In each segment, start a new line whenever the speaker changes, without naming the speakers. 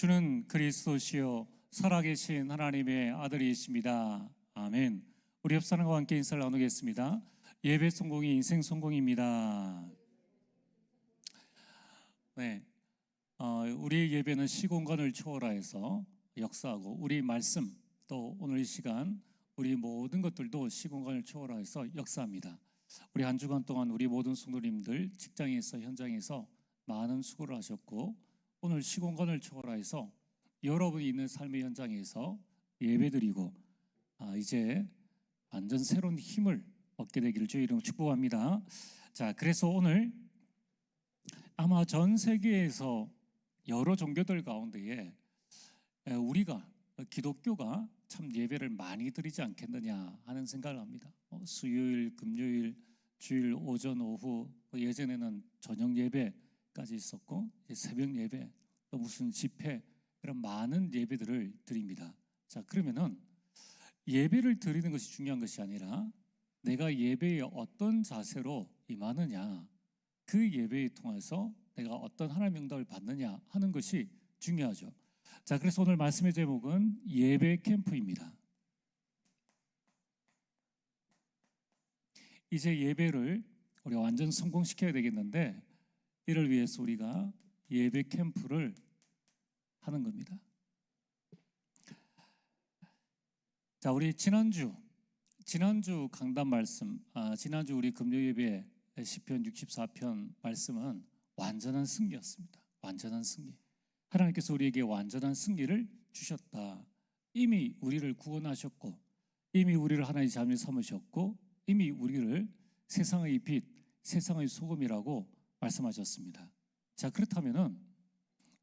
주는 그리스도시요 살아계신 하나님의 아들이십니다. 아멘. 우리 옆 사람과 함께 인사를 나누겠습니다. 예배 성공이 인생 성공입니다. 네, 우리 예배는 시공간을 초월하여서 역사하고 우리 말씀 또 오늘 이 시간 우리 모든 것들도 시공간을 초월하여서 역사합니다. 우리 한 주간 동안 우리 모든 성도님들 직장에서 현장에서 많은 수고를 하셨고 오늘 시공간을 초월하여서 여러분이 있는 삶의 현장에서 예배드리고 이제 완전 새로운 힘을 얻게 되기를 주의 이름으로 축복합니다. 자, 그래서 오늘 아마 전 세계에서 여러 종교들 가운데에 우리가 기독교가 참 예배를 많이 드리지 않겠느냐 하는 생각을 합니다. 수요일, 금요일, 주일 오전, 오후, 예전에는 저녁 예배까지 있었고 새벽 예배, 또 무슨 집회 이런 많은 예배들을 드립니다. 자, 그러면은 예배를 드리는 것이 중요한 것이 아니라 내가 예배에 어떤 자세로 임하느냐, 그 예배에 통해서 내가 어떤 하나님의 응답을 받느냐 하는 것이 중요하죠. 자, 그래서 오늘 말씀의 제목은 예배 캠프입니다. 이제 예배를 우리가 완전 성공시켜야 되겠는데 이를 위해서 우리가 예배 캠프를 하는 겁니다. 자, 우리 지난주 강단 말씀, 지난주 우리 금요 예배 시편 64편 말씀은 완전한 승리였습니다. 완전한 승리. 하나님께서 우리에게 완전한 승리를 주셨다. 이미 우리를 구원하셨고 이미 우리를 하나님의 자녀로 삼으셨고 이미 우리를 세상의 빛, 세상의 소금이라고 말씀하셨습니다. 자, 그렇다면은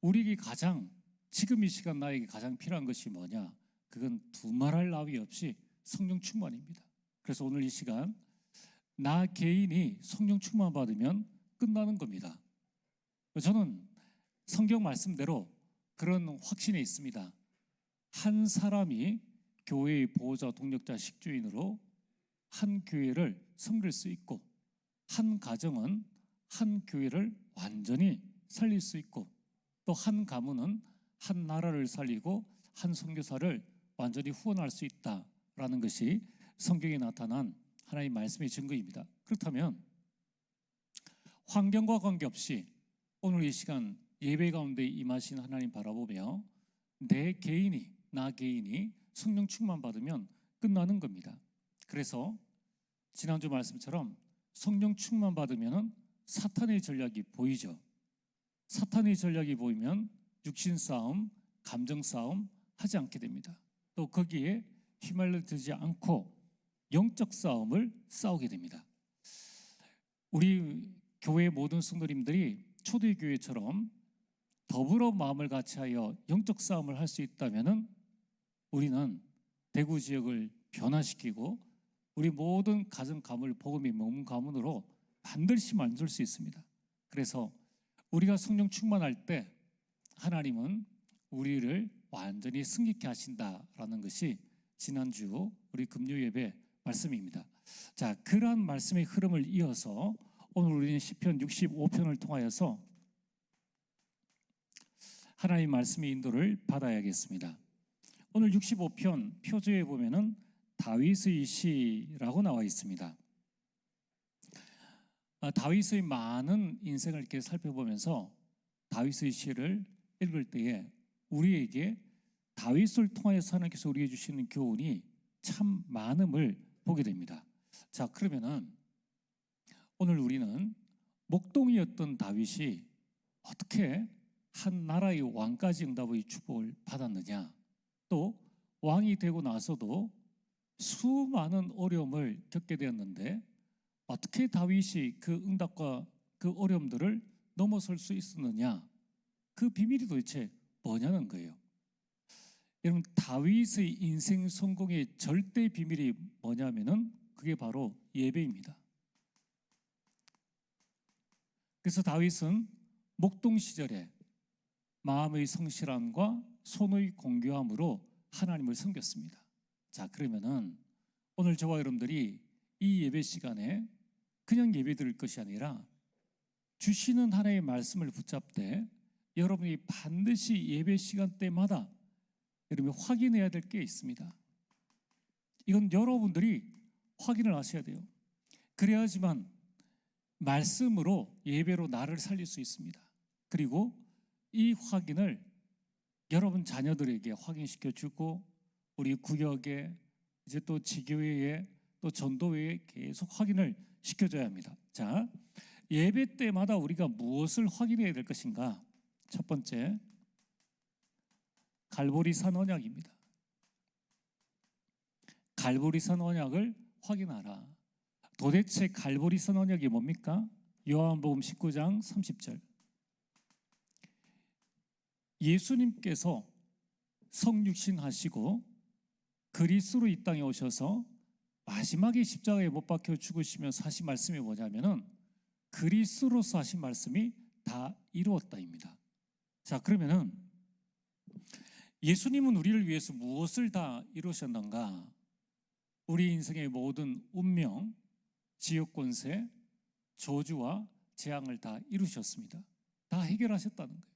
우리에게 지금 이 시간 나에게 가장 필요한 것이 뭐냐? 그건 두말할 나위 없이 성령 충만입니다. 그래서 오늘 이 시간 나 개인이 성령 충만 받으면 끝나는 겁니다. 저는 성경 말씀대로 그런 확신이 있습니다. 한 사람이 교회의 보호자, 동력자, 식주인으로 한 교회를 섬길 수 있고 한 가정은 한 교회를 완전히 살릴 수 있고 또 한 가문은 한 나라를 살리고 한 선교사를 완전히 후원할 수 있다라는 것이 성경에 나타난 하나님의 말씀의 증거입니다. 그렇다면 환경과 관계없이 오늘 이 시간 예배 가운데 임하신 하나님 바라보며 나 개인이 성령 충만 받으면 끝나는 겁니다. 그래서 지난주 말씀처럼 성령 충만 받으면 사탄의 전략이 보이죠. 사탄의 전략이 보이면 육신 싸움, 감정 싸움 하지 않게 됩니다. 또 거기에 휘말려들지 않고 영적 싸움을 싸우게 됩니다. 우리 교회 모든 성도님들이 초대교회처럼 더불어 마음을 같이하여 영적 싸움을 할 수 있다면 우리는 대구 지역을 변화시키고 우리 모든 가정 가문을 복음이 머문 가문으로 반드시 만들 수 있습니다. 그래서 우리가 성령 충만할 때 하나님은 우리를 완전히 승리케 하신다라는 것이 지난주 우리 금요 예배 말씀입니다. 자, 그러한 말씀의 흐름을 이어서 오늘 우리는 시편 65편을 통하여서 하나님의 말씀의 인도를 받아야겠습니다. 오늘 65편 표제에 보면은 다윗의 시라고 나와 있습니다. 다윗의 많은 인생을 이렇게 살펴보면서 다윗의 시를 읽을 때에 우리에게 다윗을 통하여서 하나님께서 우리에게 주시는 교훈이 참 많음을 보게 됩니다. 자, 그러면은 오늘 우리는 목동이었던 다윗이 어떻게 한 나라의 왕까지 응답의 축복을 받았느냐, 또 왕이 되고 나서도 수많은 어려움을 겪게 되었는데 어떻게 다윗이 그 응답과 그 어려움들을 넘어설 수 있었느냐, 그 비밀이 도대체 뭐냐는 거예요. 여러분, 다윗의 인생 성공의 절대 비밀이 뭐냐면은 그게 바로 예배입니다. 그래서 다윗은 목동 시절에 마음의 성실함과 손의 공교함으로 하나님을 섬겼습니다. 자, 그러면은 오늘 저와 여러분들이 이 예배 시간에 그냥 예배 드릴 것이 아니라 주시는 하나님의 말씀을 붙잡되 여러분이 반드시 예배 시간대마다 여러분이 확인해야 될 게 있습니다. 이건 여러분들이 확인을 하셔야 돼요. 그래야지만 말씀으로 예배로 나를 살릴 수 있습니다. 그리고 이 확인을 여러분 자녀들에게 확인시켜 주고 우리 구역에 이제 또 지교회에 또 전도회에 계속 확인을 시켜줘야 합니다. 자, 예배 때마다 우리가 무엇을 확인해야 될 것인가? 첫 번째, 갈보리산 언약입니다. 갈보리산 언약을 확인하라. 도대체 갈보리산 언약이 뭡니까? 요한복음 19장 30절. 예수님께서 성육신 하시고 그리스도로 이 땅에 오셔서 마지막에 십자가에 못 박혀 죽으시면서 하신 말씀이 뭐냐면은 그리스도로서 하신 말씀이 다 이루었다입니다. 자, 그러면은 예수님은 우리를 위해서 무엇을 다 이루셨는가? 우리 인생의 모든 운명, 지옥 권세, 저주와 재앙을 다 이루셨습니다. 다 해결하셨다는 거예요.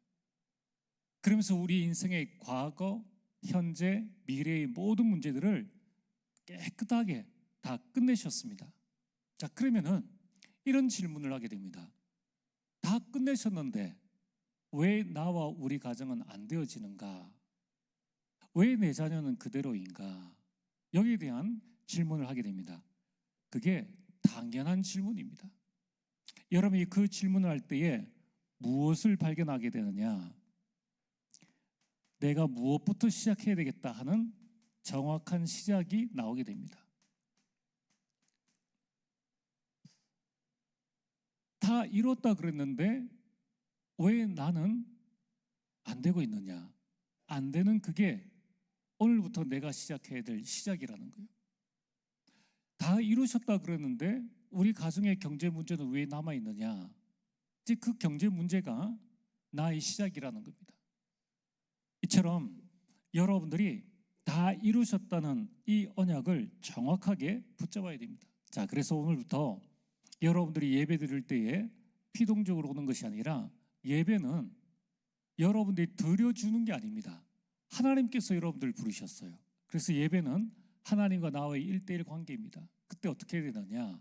그러면서 우리 인생의 과거, 현재, 미래의 모든 문제들을 깨끗하게 다 끝내셨습니다. 자, 그러면은 이런 질문을 하게 됩니다. 다 끝내셨는데 왜 나와 우리 가정은 안 되어지는가? 왜 내 자녀는 그대로인가? 여기에 대한 질문을 하게 됩니다. 그게 당연한 질문입니다. 여러분이 그 질문을 할 때에 무엇을 발견하게 되느냐? 내가 무엇부터 시작해야 되겠다 하는 정확한 시작이 나오게 됩니다. 다 이뤘다 그랬는데 왜 나는 안 되고 있느냐? 안 되는 그게 오늘부터 내가 시작해야 될 시작이라는 거예요. 다 이루셨다 그랬는데 우리 가정의 경제 문제는 왜 남아 있느냐? 이제 그 경제 문제가 나의 시작이라는 겁니다. 이처럼 여러분들이 다 이루셨다는 이 언약을 정확하게 붙잡아야 됩니다. 자, 그래서 오늘부터 여러분들이 예배 드릴 때에 피동적으로 오는 것이 아니라 예배는 여러분들이 드려주는 게 아닙니다. 하나님께서 여러분들을 부르셨어요. 그래서 예배는 하나님과 나와의 1:1 관계입니다. 그때 어떻게 해야 되느냐?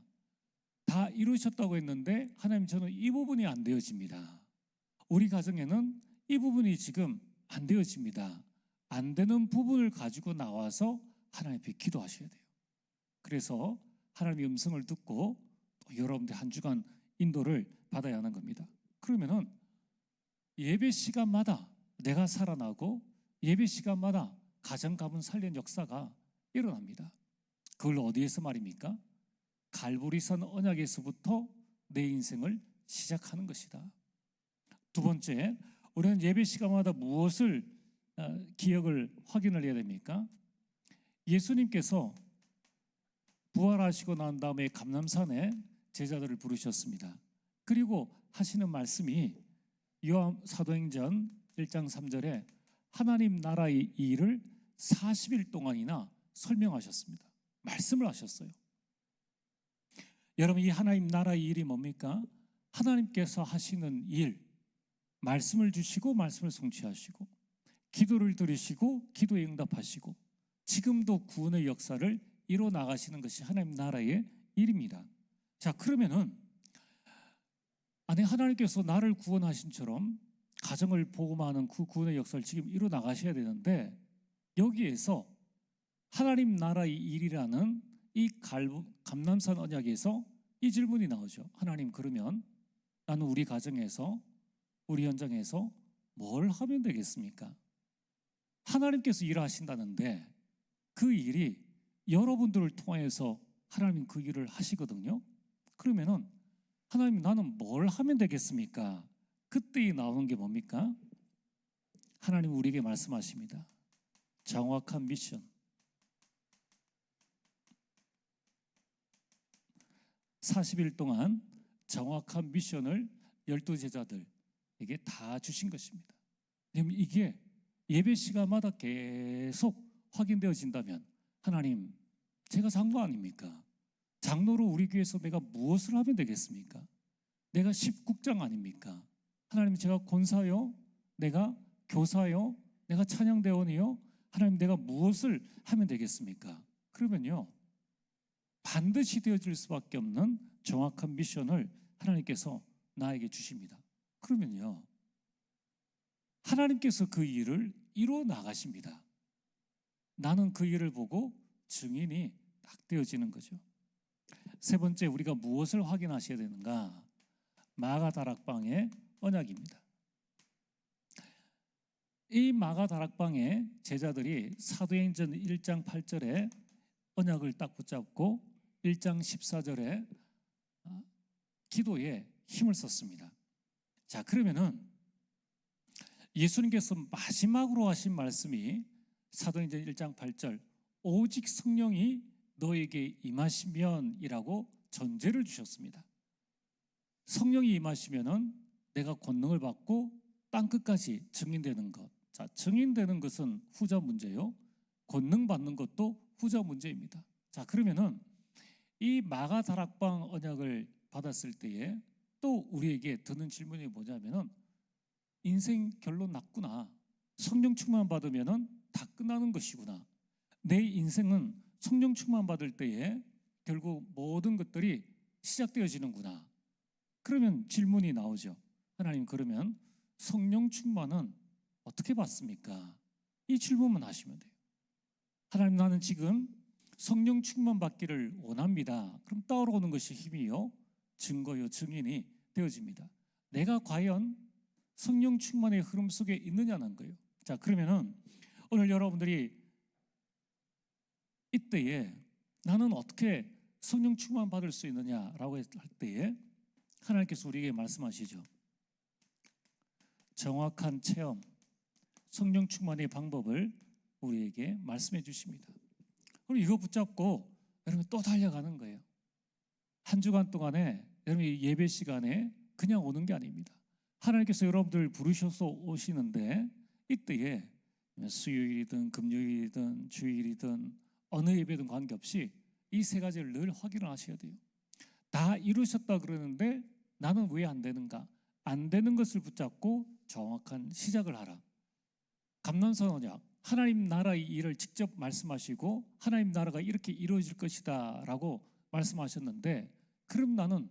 다 이루셨다고 했는데 하나님, 저는 이 부분이 안 되어집니다. 우리 가정에는 이 부분이 지금 안 되어집니다. 안 되는 부분을 가지고 나와서 하나님 앞에 기도하셔야 돼요. 그래서 하나님의 음성을 듣고 또 여러분들 한 주간 인도를 받아야 하는 겁니다. 그러면은 예배 시간마다 내가 살아나고 예배 시간마다 가정 가문 살린 역사가 일어납니다. 그걸 어디에서 말입니까? 갈보리산 언약에서부터 내 인생을 시작하는 것이다. 두 번째, 우리는 예배 시간마다 무엇을 기억을 확인을 해야 됩니까? 예수님께서 부활하시고 난 다음에 감람산에 제자들을 부르셨습니다. 그리고 하시는 말씀이 요한 사도행전 1장 3절에 하나님 나라의 일을 40일 동안이나 설명하셨습니다. 말씀을 하셨어요. 여러분, 이 하나님 나라의 일이 뭡니까? 하나님께서 하시는 일, 말씀을 주시고 말씀을 성취하시고 기도를 들으시고 기도에 응답하시고 지금도 구원의 역사를 이뤄 나가시는 것이 하나님 나라의 일입니다. 자, 그러면은 아니, 하나님께서 나를 구원하신처럼 가정을 복음하는 그 구원의 역사를 지금 이뤄 나가셔야 되는데 여기에서 하나님 나라의 일이라는 이 감람산 언약에서 이 질문이 나오죠. 하나님, 그러면 나는 우리 가정에서 우리 현장에서 뭘 하면 되겠습니까? 하나님께서 일하신다는데 그 일이 여러분들을 통해서 하나님 그 일을 하시거든요. 그러면은 하나님, 나는 뭘 하면 되겠습니까? 그때 나오는 게 뭡니까? 하나님 우리에게 말씀하십니다. 정확한 미션. 40일 동안 정확한 미션을 12제자들에게 다 주신 것입니다. 이게 예배 시간마다 계속 확인되어진다면 하나님, 제가 장로 아닙니까? 장로로 우리 교회에서 내가 무엇을 하면 되겠습니까? 내가 십국장 아닙니까? 하나님, 제가 권사요? 내가 교사요? 내가 찬양대원이요? 하나님, 내가 무엇을 하면 되겠습니까? 그러면요, 반드시 되어질 수밖에 없는 정확한 미션을 하나님께서 나에게 주십니다. 그러면요, 하나님께서 그 일을 이루어 나가십니다. 나는 그 일을 보고 증인이 딱 되어지는 거죠. 세 번째, 우리가 무엇을 확인하셔야 되는가? 마가다락방의 언약입니다. 이 마가다락방의 제자들이 사도행전 1장 8절에 언약을 딱 붙잡고 1장 14절에 기도에 힘을 썼습니다. 자, 그러면은 예수님께서 마지막으로 하신 말씀이 사도행전 1장 8절, 오직 성령이 너에게 임하시면이라고 전제를 주셨습니다. 성령이 임하시면은 내가 권능을 받고 땅 끝까지 증인되는 것. 자, 증인되는 것은 후자 문제요. 권능 받는 것도 후자 문제입니다. 자, 그러면은 이 마가다락방 언약을 받았을 때에 또 우리에게 드는 질문이 뭐냐면은, 인생 결론 났구나. 성령 충만 받으면은 다 끝나는 것이구나. 내 인생은 성령 충만 받을 때에 결국 모든 것들이 시작되어지는구나. 그러면 질문이 나오죠. 하나님, 그러면 성령 충만은 어떻게 받습니까? 이 질문만 하시면 돼요. 하나님, 나는 지금 성령 충만 받기를 원합니다. 그럼 떠오르는 것이 힘이요, 증거요, 증인이 되어집니다. 내가 과연 성령 충만의 흐름 속에 있느냐는 거예요. 자, 그러면은 오늘 여러분들이 이때에 나는 어떻게 성령 충만 받을 수 있느냐라고 할 때에 하나님께서 우리에게 말씀하시죠. 정확한 체험, 성령 충만의 방법을 우리에게 말씀해 주십니다. 그럼 이거 붙잡고 여러분 또 달려가는 거예요. 한 주간 동안에 여러분이 예배 시간에 그냥 오는 게 아닙니다. 하나님께서 여러분들 부르셔서 오시는데, 이때에 수요일이든 금요일이든 주일이든 어느 예배든 관계없이 이 세 가지를 늘 확인을 하셔야 돼요. 다 이루셨다 그러는데 나는 왜 안 되는가? 안 되는 것을 붙잡고 정확한 시작을 하라. 감난산 언약, 하나님 나라의 일을 직접 말씀하시고 하나님 나라가 이렇게 이루어질 것이다 라고 말씀하셨는데, 그럼 나는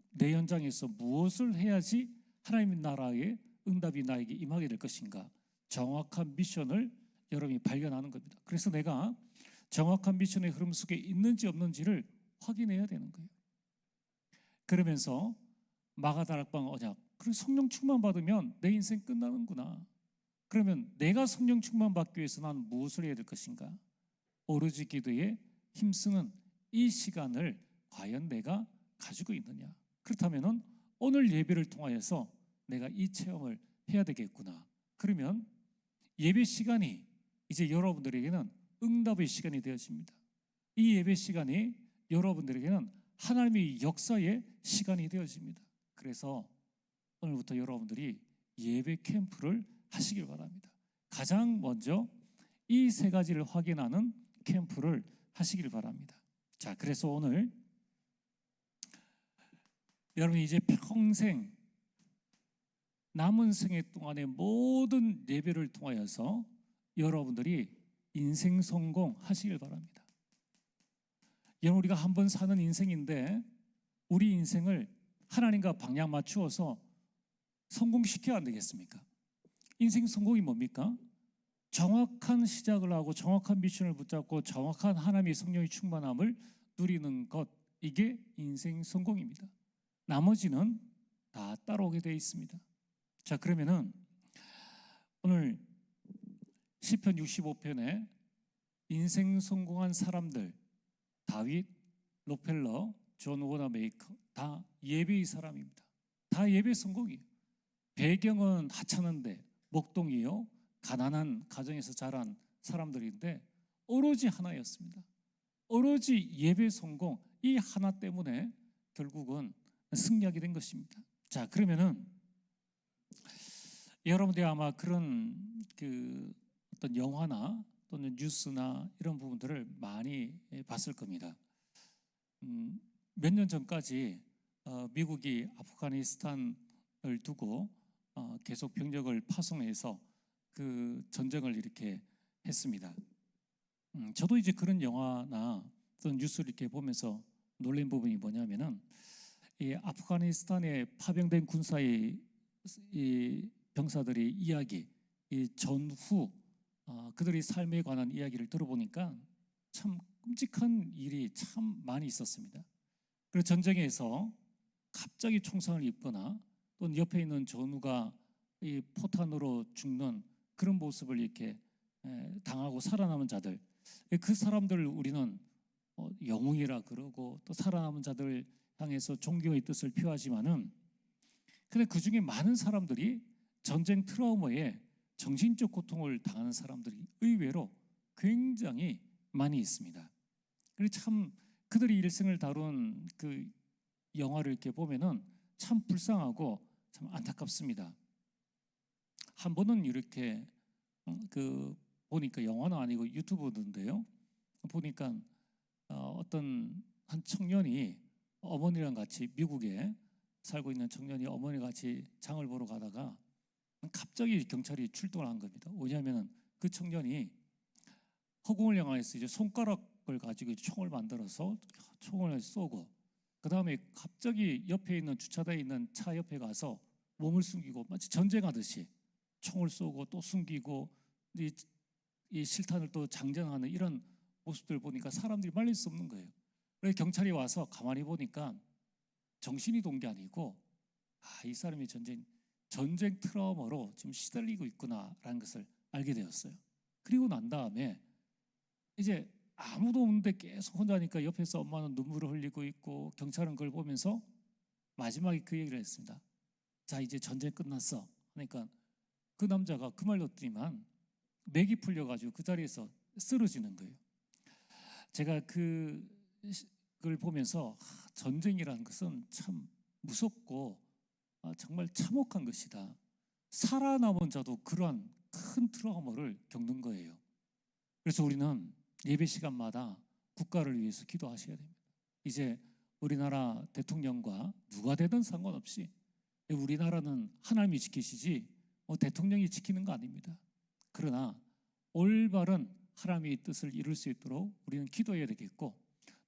내 현장에서 무엇을 해야지 하나님 나라의 응답이 나에게 임하게 될 것인가? 정확한 미션을 여러분이 발견하는 겁니다. 그래서 내가 정확한 미션의 흐름 속에 있는지 없는지를 확인해야 되는 거예요. 그러면서 마가다락방 언약, 그럼 성령 충만 받으면 내 인생 끝나는구나. 그러면 내가 성령 충만 받기 위해서 난 무엇을 해야 될 것인가? 오로지 기도에 힘쓰는 이 시간을 과연 내가 가지고 있느냐? 그렇다면 오늘 예배를 통하여서 내가 이 체험을 해야 되겠구나. 그러면 예배 시간이 이제 여러분들에게는 응답의 시간이 되어집니다. 이 예배 시간이 여러분들에게는 하나님의 역사의 시간이 되어집니다. 그래서 오늘부터 여러분들이 예배 캠프를 하시길 바랍니다. 가장 먼저 이 세 가지를 확인하는 캠프를 하시길 바랍니다. 자, 그래서 오늘 여러분이 이제 평생 남은 생애 동안의 모든 예배를 통하여서 여러분들이 인생 성공하시길 바랍니다. 여러분, 우리가 한 번 사는 인생인데 우리 인생을 하나님과 방향 맞추어서 성공시켜야 안 되겠습니까? 인생 성공이 뭡니까? 정확한 시작을 하고 정확한 미션을 붙잡고 정확한 하나님의 성령의 충만함을 누리는 것, 이게 인생 성공입니다. 나머지는 다 따라오게 되어 있습니다. 자, 그러면은 오늘 시편 65편에 인생 성공한 사람들, 다윗, 록펠러, 존 워너메이커, 다 예배의 사람입니다. 다 예배 성공이에요. 배경은 하찮은데 목동이요, 가난한 가정에서 자란 사람들인데 오로지 하나였습니다. 오로지 예배 성공, 이 하나 때문에 결국은 승리하게 된 것입니다. 자, 그러면은 여러분들이 아마 그런 어떤 영화나 또는 뉴스나 이런 부분들을 많이 봤을 겁니다. 몇 년 전까지 미국이 아프가니스탄을 두고 계속 병력을 파송해서 그 전쟁을 이렇게 했습니다. 저도 이제 그런 영화나 어떤 뉴스를 이렇게 보면서 놀란 부분이 뭐냐면은 이 아프가니스탄에 파병된 군사의 이 병사들의 이야기, 이 전후 그들의 삶에 관한 이야기를 들어보니까 참 끔찍한 일이 참 많이 있었습니다. 그래서 전쟁에서 갑자기 총상을 입거나 또는 옆에 있는 전우가 이 포탄으로 죽는 그런 모습을 이렇게 당하고 살아남은 자들, 그 사람들을 우리는 영웅이라 그러고 또 살아남은 자들 향해서 존경의 뜻을 표하지만은, 근데 그 중에 많은 사람들이 전쟁 트라우마에 정신적 고통을 당하는 사람들이 의외로 굉장히 많이 있습니다. 그래서 참 그들의 일생을 다룬 그 영화를 이렇게 보면은 참 불쌍하고 참 안타깝습니다. 한 번은 이렇게 그 보니까 영화는 아니고 유튜브인데요. 보니까 어떤 한 청년이 어머니랑 같이 미국에 살고 있는 청년이 어머니랑 같이 장을 보러 가다가 갑자기 경찰이 출동을 한 겁니다. 왜냐하면 그 청년이 허공을 향해서 이제 손가락을 가지고 총을 만들어서 총을 쏘고, 그 다음에 갑자기 옆에 있는 주차대에 있는 차 옆에 가서 몸을 숨기고 마치 전쟁하듯이 총을 쏘고 또 숨기고 이 실탄을 또 장전하는 이런 모습들 보니까 사람들이 말릴 수 없는 거예요. 그래서 경찰이 와서 가만히 보니까 정신이 돈 게 아니고 이 사람이 전쟁 트라우마로 지금 시달리고 있구나라는 것을 알게 되었어요. 그리고 난 다음에 이제 아무도 없는데 계속 혼자니까 옆에서 엄마는 눈물을 흘리고 있고 경찰은 그걸 보면서 마지막에 그 얘기를 했습니다. 자, 이제 전쟁 끝났어. 그러니까 그 남자가 그 말로 했더니만 맥이 풀려가지고 그 자리에서 쓰러지는 거예요. 제가 그걸 보면서 전쟁이라는 것은 참 무섭고 정말 참혹한 것이다. 살아남은 자도 그러한 큰 트라우마를 겪는 거예요. 그래서 우리는 예배 시간마다 국가를 위해서 기도하셔야 됩니다. 이제 우리나라 대통령과 누가 되든 상관없이 우리나라는 하나님이 지키시지 대통령이 지키는 거 아닙니다. 그러나 올바른 하나님의 뜻을 이룰 수 있도록 우리는 기도해야 되겠고,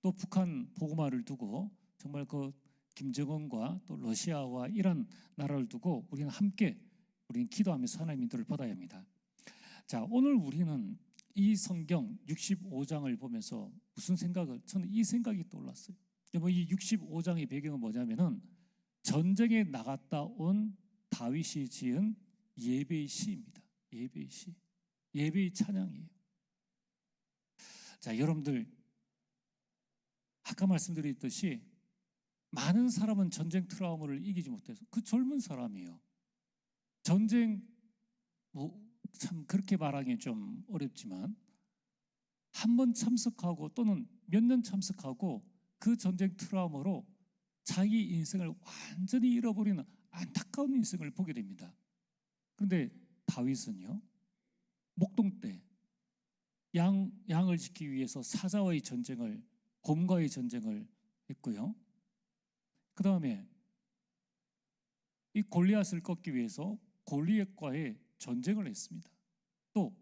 또 북한 보고마를 두고 정말 그 김정은과 또 러시아와 이란 나라를 두고 우리는 함께 기도하면서 하나님의 인도를 받아야 합니다. 자, 오늘 우리는 이 성경 65장을 보면서 저는 이 생각이 떠올랐어요. 이 65장의 배경은 뭐냐면은 전쟁에 나갔다 온 다윗이 지은 예배의 시입니다. 예배의 시, 예배의 찬양이에요. 자, 여러분들 아까 말씀드렸듯이 많은 사람은 전쟁 트라우마를 이기지 못해서, 그 젊은 사람이에요. 전쟁 참 그렇게 말하기 좀 어렵지만 한 번 참석하고 또는 몇 년 참석하고 그 전쟁 트라우마로 자기 인생을 완전히 잃어버리는 안타까운 인생을 보게 됩니다. 그런데 다윗은요, 목동 때 양을 지키기 위해서 사자와의 전쟁을, 곰과의 전쟁을 했고요. 그 다음에 이 골리앗을 꺾기 위해서 골리앗과의 전쟁을 했습니다. 또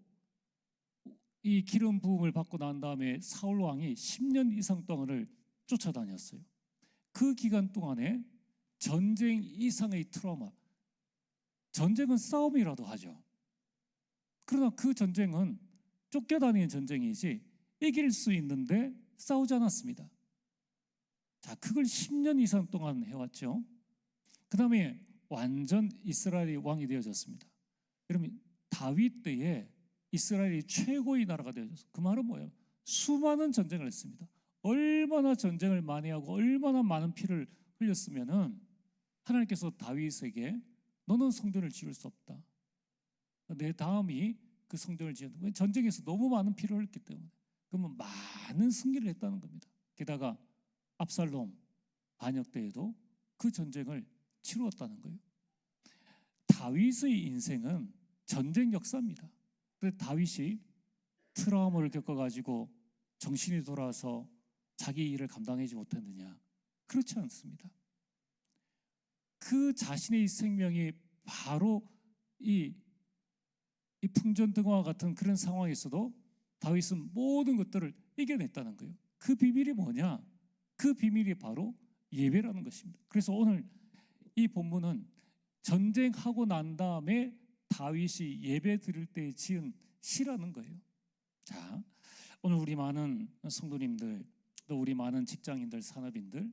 이 기름 부음을 받고 난 다음에 사울 왕이 10년 이상 동안을 쫓아다녔어요. 그 기간 동안에 전쟁 이상의 트라우마, 전쟁은 싸움이라도 하죠. 그러나 그 전쟁은 쫓겨다니는 전쟁이지 이길 수 있는데 싸우지 않았습니다. 자, 그걸 10년 이상 동안 해왔죠. 그 다음에 완전 이스라엘의 왕이 되어졌습니다. 여러분, 다윗 때에 이스라엘이 최고의 나라가 되어졌어요. 그 말은 뭐예요? 수많은 전쟁을 했습니다. 얼마나 전쟁을 많이 하고 얼마나 많은 피를 흘렸으면은 하나님께서 다윗에게 너는 성전을 지을 수 없다, 내 다음이 그 성전을 지은, 전쟁에서 너무 많은 피를 흘렸기 때문에. 그러면 많은 승리를 했다는 겁니다. 게다가 압살롬 반역 때에도 그 전쟁을 치루었다는 거예요. 다윗의 인생은 전쟁 역사입니다. 그런데 다윗이 트라우마를 겪어가지고 정신이 돌아서 자기 일을 감당하지 못했느냐? 그렇지 않습니다. 그 자신의 생명이 바로 이 풍전등화와 같은 그런 상황에서도 다윗은 모든 것들을 이겨냈다는 거예요. 그 비밀이 뭐냐? 그 비밀이 바로 예배라는 것입니다. 그래서 오늘 이 본문은 전쟁하고 난 다음에 다윗이 예배 드릴 때 지은 시라는 거예요. 자, 오늘 우리 많은 성도님들, 또 우리 많은 직장인들, 산업인들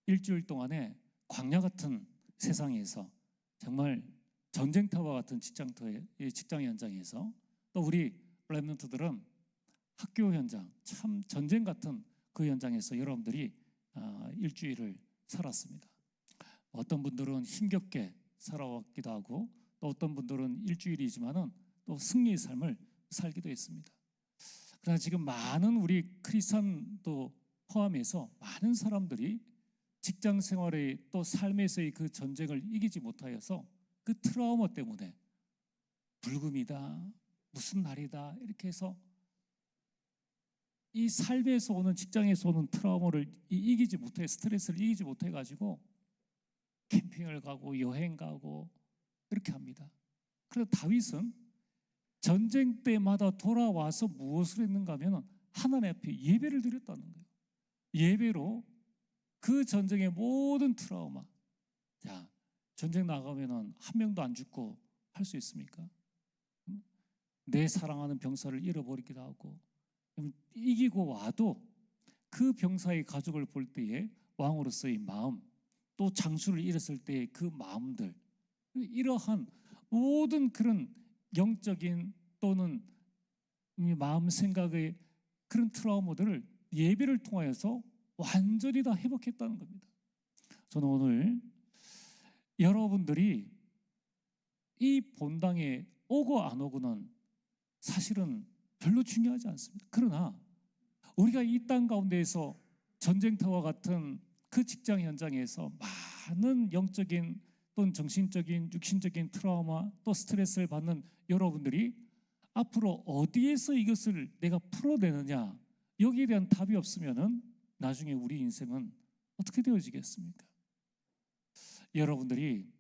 일주일 동안에 광야 같은 세상에서 정말 전쟁터와 같은 직장 현장에서, 또 우리 렘넌트들은 학교 현장, 참 전쟁 같은 그 현장에서 여러분들이 일주일을 살았습니다. 어떤 분들은 힘겹게 살아왔기도 하고, 또 어떤 분들은 일주일이지만은 또 승리의 삶을 살기도 했습니다. 그러나 지금 많은 우리 크리스찬도 포함해서 많은 사람들이 직장 생활의 또 삶에서의 그 전쟁을 이기지 못하여서 그 트라우마 때문에 불금이다, 무슨 날이다 이렇게 해서 이 삶에서 오는, 직장에서 오는 트라우마를 이기지 못해, 스트레스를 이기지 못해 가지고 캠핑을 가고 여행 가고 그렇게 합니다. 그래서 다윗은 전쟁 때마다 돌아와서 무엇을 했는가 하면 하나님 앞에 예배를 드렸다는 거예요. 예배로 그 전쟁의 모든 트라우마, 자, 전쟁 나가면은 한 명도 안 죽고 할 수 있습니까? 내 사랑하는 병사를 잃어버리기도 하고, 이기고 와도 그 병사의 가족을 볼 때에 왕으로서의 마음, 또 장수를 잃었을 때의 그 마음들, 이러한 모든 그런 영적인 또는 마음 생각의 그런 트라우마들을 예배를 통하여서 완전히 다 회복했다는 겁니다. 저는 오늘 여러분들이 이 본당에 오고 안 오고는 사실은 별로 중요하지 않습니다. 그러나 우리가 이 땅 가운데에서 전쟁터와 같은 그 직장 현장에서 많은 영적인 또는 정신적인, 육신적인 트라우마, 또 스트레스를 받는 여러분들이 앞으로 어디에서 이것을 내가 풀어내느냐, 여기에 대한 답이 없으면은 나중에 우리 인생은 어떻게 되어지겠습니까? 여러분들이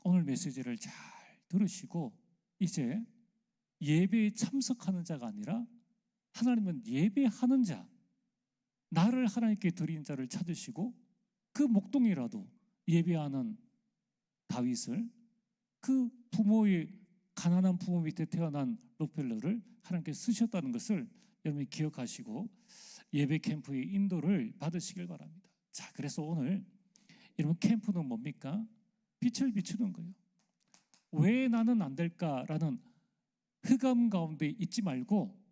오늘 메시지를 잘 들으시고 이제 예배에 참석하는 자가 아니라 하나님은 예배하는 자, 나를 하나님께 드린 자를 찾으시고 그 목동이라도 예배하는 다윗을, 그 부모의 가난한 부모 밑에 태어난 록펠러를 하나님께 쓰셨다는 것을 여러분이 기억하시고 예배 캠프의 인도를 받으시길 바랍니다. 자, 그래서 오늘 여러분 캠프는 뭡니까? 빛을 비추는 거예요. 왜 나는 안 될까라는 흑암 가운데 있지 말고,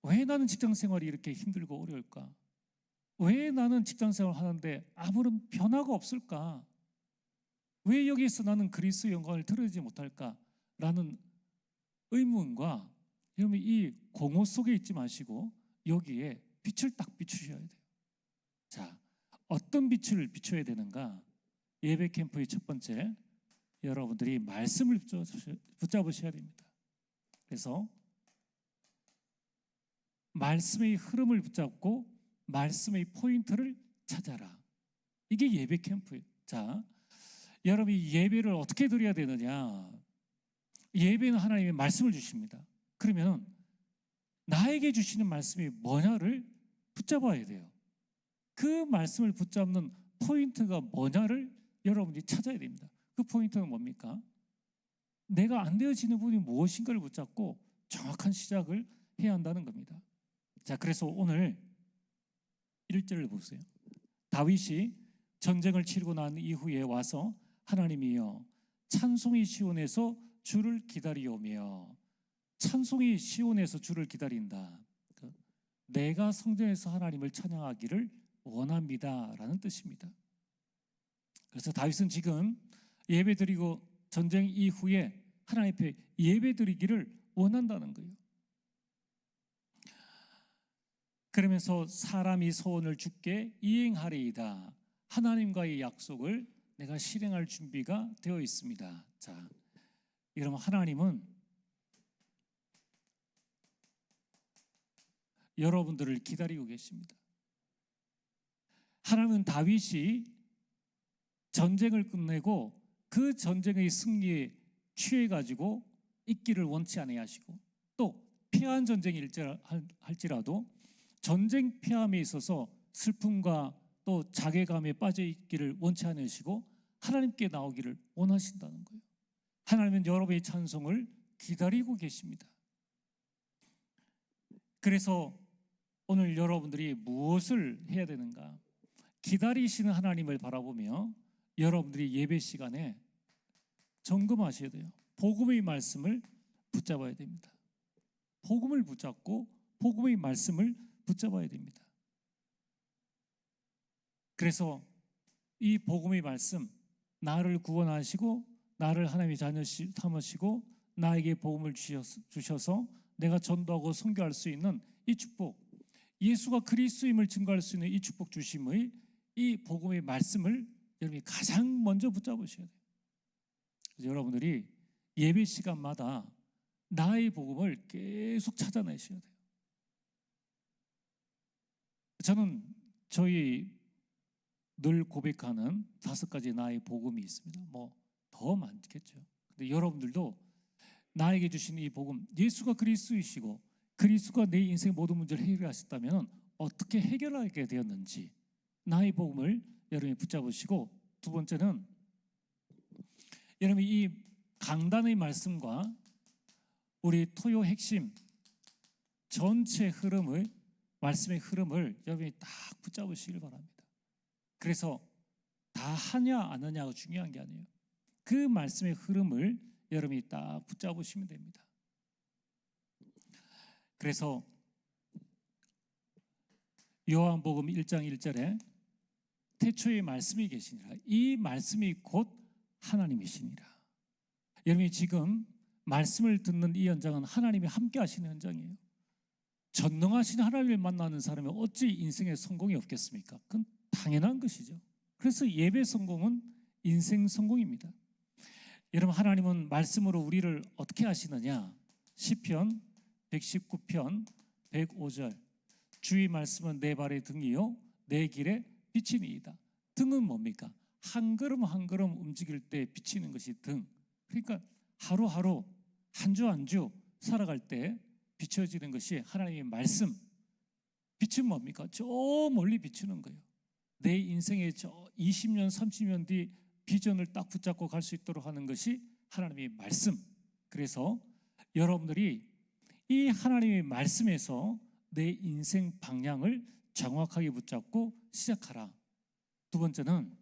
왜 나는 직장 생활이 이렇게 힘들고 어려울까? 왜 나는 직장 생활 하는데 아무런 변화가 없을까? 왜 여기서 나는 그리스도의 영광을 드러내지 못할까? 라는 의문과 여러분 이 공허 속에 있지 마시고 여기에 빛을 딱 비추셔야 돼요. 자, 어떤 빛을 비춰야 되는가? 예배 캠프의 첫 번째, 여러분들이 말씀을 붙잡으셔야 됩니다. 그래서 말씀의 흐름을 붙잡고 말씀의 포인트를 찾아라. 이게 예배 캠프예요. 자, 여러분이 예배를 어떻게 드려야 되느냐? 예배는 하나님의 말씀을 주십니다. 그러면 나에게 주시는 말씀이 뭐냐를 붙잡아야 돼요. 그 말씀을 붙잡는 포인트가 뭐냐를 여러분이 찾아야 됩니다. 그 포인트는 뭡니까? 내가 안 되어지는 부분이 무엇인가를 붙잡고 정확한 시작을 해야 한다는 겁니다. 자, 그래서 오늘 1절을 보세요. 다윗이 전쟁을 치르고 난 이후에 와서 하나님이여 찬송이 시온에서 주를 기다리오며, 찬송이 시온에서 주를 기다린다. 내가 성전에서 하나님을 찬양하기를 원합니다라는 뜻입니다. 그래서 다윗은 지금 예배드리고 전쟁 이후에 하나님 앞에 예배드리기를 원한다는 거예요. 그러면서 사람이 소원을 주께 이행하리이다. 하나님과의 약속을 내가 실행할 준비가 되어 있습니다. 자, 여러분 하나님은 여러분들을 기다리고 계십니다. 하나님은 다윗이 전쟁을 끝내고 그 전쟁의 승리에 취해가지고 있기를 원치 아니하시고, 또 패한 전쟁일지라도 전쟁 패함에 있어서 슬픔과 또 자괴감에 빠져 있기를 원치 않으시고 하나님께 나오기를 원하신다는 거예요. 하나님은 여러분의 찬송을 기다리고 계십니다. 그래서 오늘 여러분들이 무엇을 해야 되는가? 기다리시는 하나님을 바라보며 여러분들이 예배 시간에 점검하셔야 돼요. 복음의 말씀을 붙잡아야 됩니다. 복음을 붙잡고 복음의 말씀을 붙잡아야 됩니다. 그래서 이 복음의 말씀, 나를 구원하시고 나를 하나님의 자녀 삼으시고 나에게 복음을 주셔서 내가 전도하고 선교할 수 있는 이 축복, 예수가 그리스도임을 증거할 수 있는 이 축복 주심의 이 복음의 말씀을 여러분이 가장 먼저 붙잡으셔야 돼요. 그래서 여러분들이 예배 시간마다 나의 복음을 계속 찾아내셔야 돼요. 저는 저희 늘 고백하는 5가지 나의 복음이 있습니다. 뭐 더 많겠죠. 근데 여러분들도 나에게 주신 이 복음, 예수가 그리스도이시고 그리스도가 내 인생의 모든 문제를 해결하셨다면 어떻게 해결하게 되었는지 나의 복음을 여러분이 붙잡으시고, 두 번째는 여러분이 이 강단의 말씀과 우리 토요 핵심 전체 흐름의 말씀의 흐름을 여러분이 딱 붙잡으시길 바랍니다. 그래서 다 하냐 안 하냐가 중요한 게 아니에요. 그 말씀의 흐름을 여러분이 딱 붙잡으시면 됩니다. 그래서 요한복음 1장 1절에 태초에 말씀이 계시니라, 이 말씀이 곧 하나님이시니라. 여러분이 지금 말씀을 듣는 이 현장은 하나님이 함께 하시는 현장이에요. 전능하신 하나님을 만나는 사람이 어찌 인생에 성공이 없겠습니까? 그건 당연한 것이죠. 그래서 예배 성공은 인생 성공입니다. 여러분, 하나님은 말씀으로 우리를 어떻게 하시느냐? 시편 119편 105절, 주의 말씀은 내 발의 등이요 내 길에 비치니이다. 등은 뭡니까? 한 걸음 한 걸음 움직일 때 비치는 것이 등. 그러니까 하루하루 한 주 한 주 살아갈 때 비춰지는 것이 하나님의 말씀. 빛은 뭡니까? 저 멀리 비추는 거예요. 내 인생의 저 20년 30년 뒤 비전을 딱 붙잡고 갈 수 있도록 하는 것이 하나님의 말씀. 그래서 여러분들이 이 하나님의 말씀에서 내 인생 방향을 정확하게 붙잡고 시작하라. 두 번째는,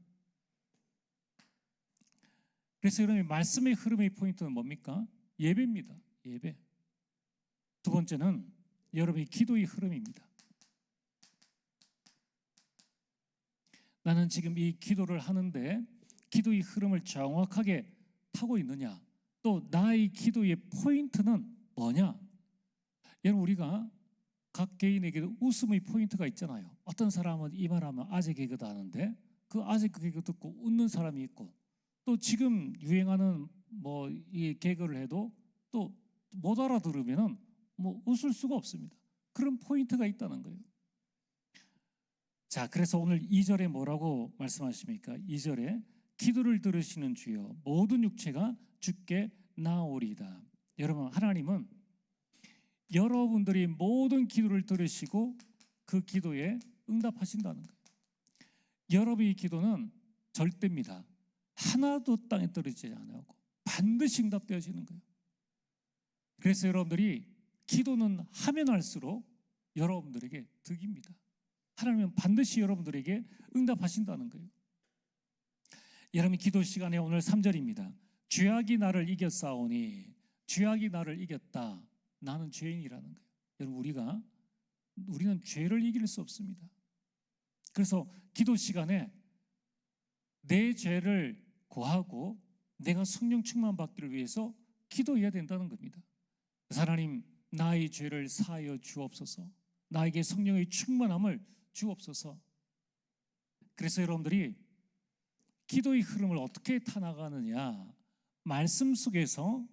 그래서 여러분의 말씀의 흐름의 포인트는 뭡니까? 예배입니다. 예배. 두 번째는 여러분의 기도의 흐름입니다. 나는 지금 이 기도를 하는데 기도의 흐름을 정확하게 타고 있느냐? 또 나의 기도의 포인트는 뭐냐? 여러분, 우리가 각 개인에게도 웃음의 포인트가 있잖아요. 어떤 사람은 이 말하면 아재 개그다 하는데 그 아재 개그 듣고 웃는 사람이 있고, 또 지금 유행하는 뭐 이 개그를 해도 또 못 알아들으면은 뭐 웃을 수가 없습니다. 그런 포인트가 있다는 거예요. 자, 그래서 오늘 2절에 뭐라고 말씀하십니까? 2절에 기도를 들으시는 주여 모든 육체가 주께 나오리이다. 여러분, 하나님은 여러분들이 모든 기도를 들으시고 그 기도에 응답하신다는 거예요. 여러분의 기도는 절대입니다. 하나도 땅에 떨어지지 않아요. 반드시 응답되어지는 거예요. 그래서 여러분들이 기도는 하면 할수록 여러분들에게 득입니다. 하나님은 반드시 여러분들에게 응답하신다는 거예요. 여러분, 기도 시간에 오늘 3절입니다. 죄악이 나를 이겼사오니, 죄악이 나를 이겼다. 나는 죄인이라는 거예요. 여러분, 우리는 죄를 이길 수 없습니다. 그래서 기도 시간에 내 죄를 고하고 내가 성령 충만 받기를 위해서 기도해야 된다는 겁니다. 하나님, 나의 죄를 사하여 주옵소서. 나에게 성령의 충만함을 주옵소서. 그래서 여러분들이 기도의 흐름을 어떻게 타나가느냐? 말씀 속에서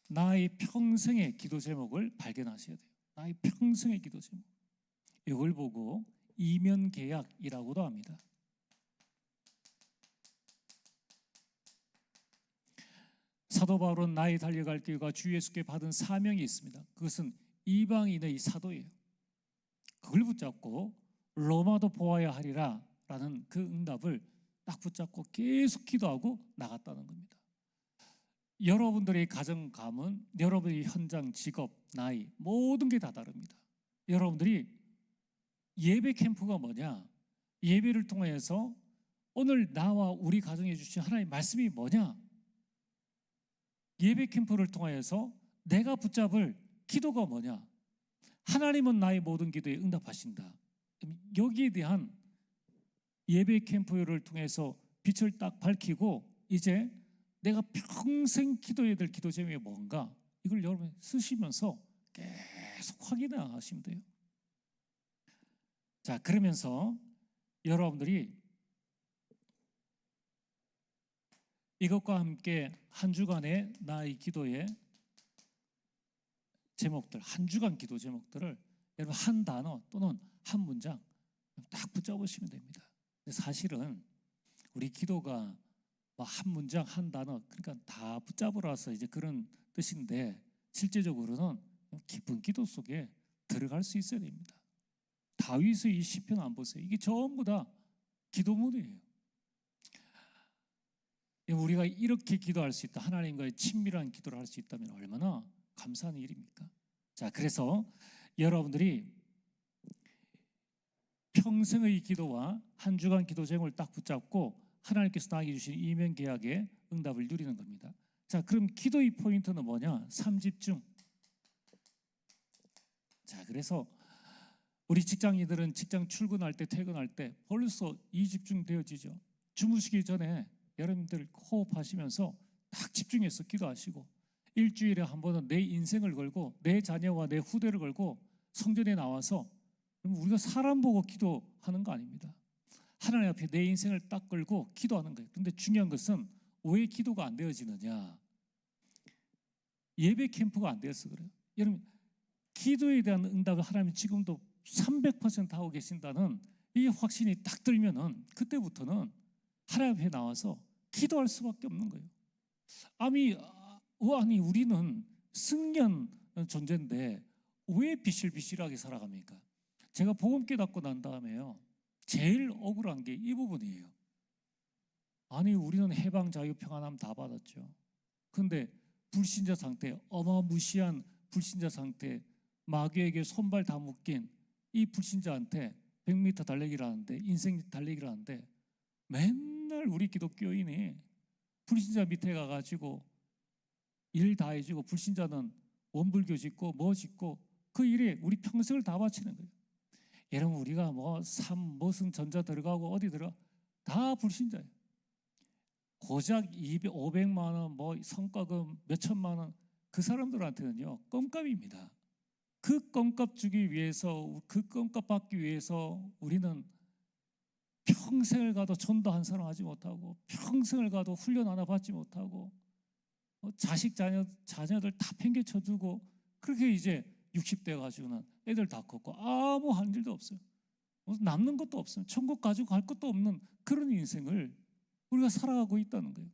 나의 평생의 기도 제목을 발견하셔야 돼요. 나의 평생의 기도 제목. 이걸 보고 이면계약이라고도 합니다. 사도 바울은 나의 달려갈 길과 주 예수께 받은 사명이 있습니다. 그것은 이방인의 사도예요. 그걸 붙잡고 로마도 보아야 하리라 라는 그 응답을 딱 붙잡고 계속 기도하고 나갔다는 겁니다. 여러분들의 가정감은 여러분의 현장, 직업, 나이 모든 게 다 다릅니다. 여러분들이 예배 캠프가 뭐냐? 예배를 통해서 오늘 나와 우리 가정에 주신 하나님의 말씀이 뭐냐? 예배 캠프를 통해서 내가 붙잡을 기도가 뭐냐? 하나님은 나의 모든 기도에 응답하신다. 여기에 대한 예배 캠프를 통해서 빛을 딱 밝히고 이제 내가 평생 기도해야 될 기도 제목이 뭔가 이걸 여러분 쓰시면서 계속 확인하시면 돼요. 자, 그러면서 여러분들이 이것과 함께 한 주간의 나의 기도의 제목들, 한 주간 기도 제목들을 여러분 한 단어 또는 한 문장 딱 붙잡으시면 됩니다. 사실은 우리 기도가 한 문장, 한 단어, 그러니까 다 붙잡으라서 이제 그런 뜻인데 실제적으로는 깊은 기도 속에 들어갈 수 있어야 됩니다. 다윗의 이 시편 안 보세요? 이게 전부 다 기도문이에요. 우리가 이렇게 기도할 수 있다, 하나님과의 친밀한 기도를 할 수 있다면 얼마나 감사한 일입니까? 자, 그래서 여러분들이 평생의 기도와 한 주간 기도 제목을 딱 붙잡고 하나님께서 나에게 주신 이면 계약의 응답을 누리는 겁니다. 자, 그럼 기도의 포인트는 뭐냐? 3집중. 자, 그래서 우리 직장인들은 직장 출근할 때, 퇴근할 때 벌써 2집중 되어지죠. 주무시기 전에 여러분들 호흡하시면서 딱 집중해서 기도하시고 일주일에 한 번은 내 인생을 걸고 내 자녀와 내 후대를 걸고 성전에 나와서, 우리가 사람 보고 기도하는 거 아닙니다. 하나님 앞에 내 인생을 딱 걸고 기도하는 거예요. 그런데 중요한 것은 왜 기도가 안 되어지느냐? 예배 캠프가 안 되어서 그래요. 여러분, 기도에 대한 응답을 하나님이 지금도 300% 하고 계신다는 이 확신이 딱 들면은 그때부터는 하나님 앞에 나와서 기도할 수밖에 없는 거예요. 아니 우리는 승리한 존재인데 왜 비실비실하게 살아갑니까? 제가 복음 깨닫고 난 다음에요, 제일 억울한 게 이 부분이에요. 아니 우리는 해방, 자유, 평안함 다 받았죠. 근데 불신자 상태, 어마무시한 불신자 상태, 마귀에게 손발 다 묶인 이 불신자한테 100m 달리기를 하는데, 인생 달리기를 하는데 맨날 우리 기독교인이 불신자 밑에 가가지고 일 다 해주고, 불신자는 원불교 짓고 뭐 짓고 그 일에 우리 평생을 다 바치는 거예요. 여러분, 우리가 무슨 전자 들어가고 어디 들어가 다 불신자예요. 고작 500만 원, 성과금 몇천만 원, 그 사람들한테는요 껌값입니다. 그 껌값 주기 위해서, 그 껌값 받기 위해서 우리는 평생을 가도 전도 한 사람 하지 못하고, 평생을 가도 훈련 하나 받지 못하고, 자식 자녀들 다 팽개쳐 두고, 그렇게 이제 60대 가지고는 애들 다 컸고 아무 한 일도 없어요. 남는 것도 없어요. 천국 가지고 갈 것도 없는 그런 인생을 우리가 살아가고 있다는 거예요.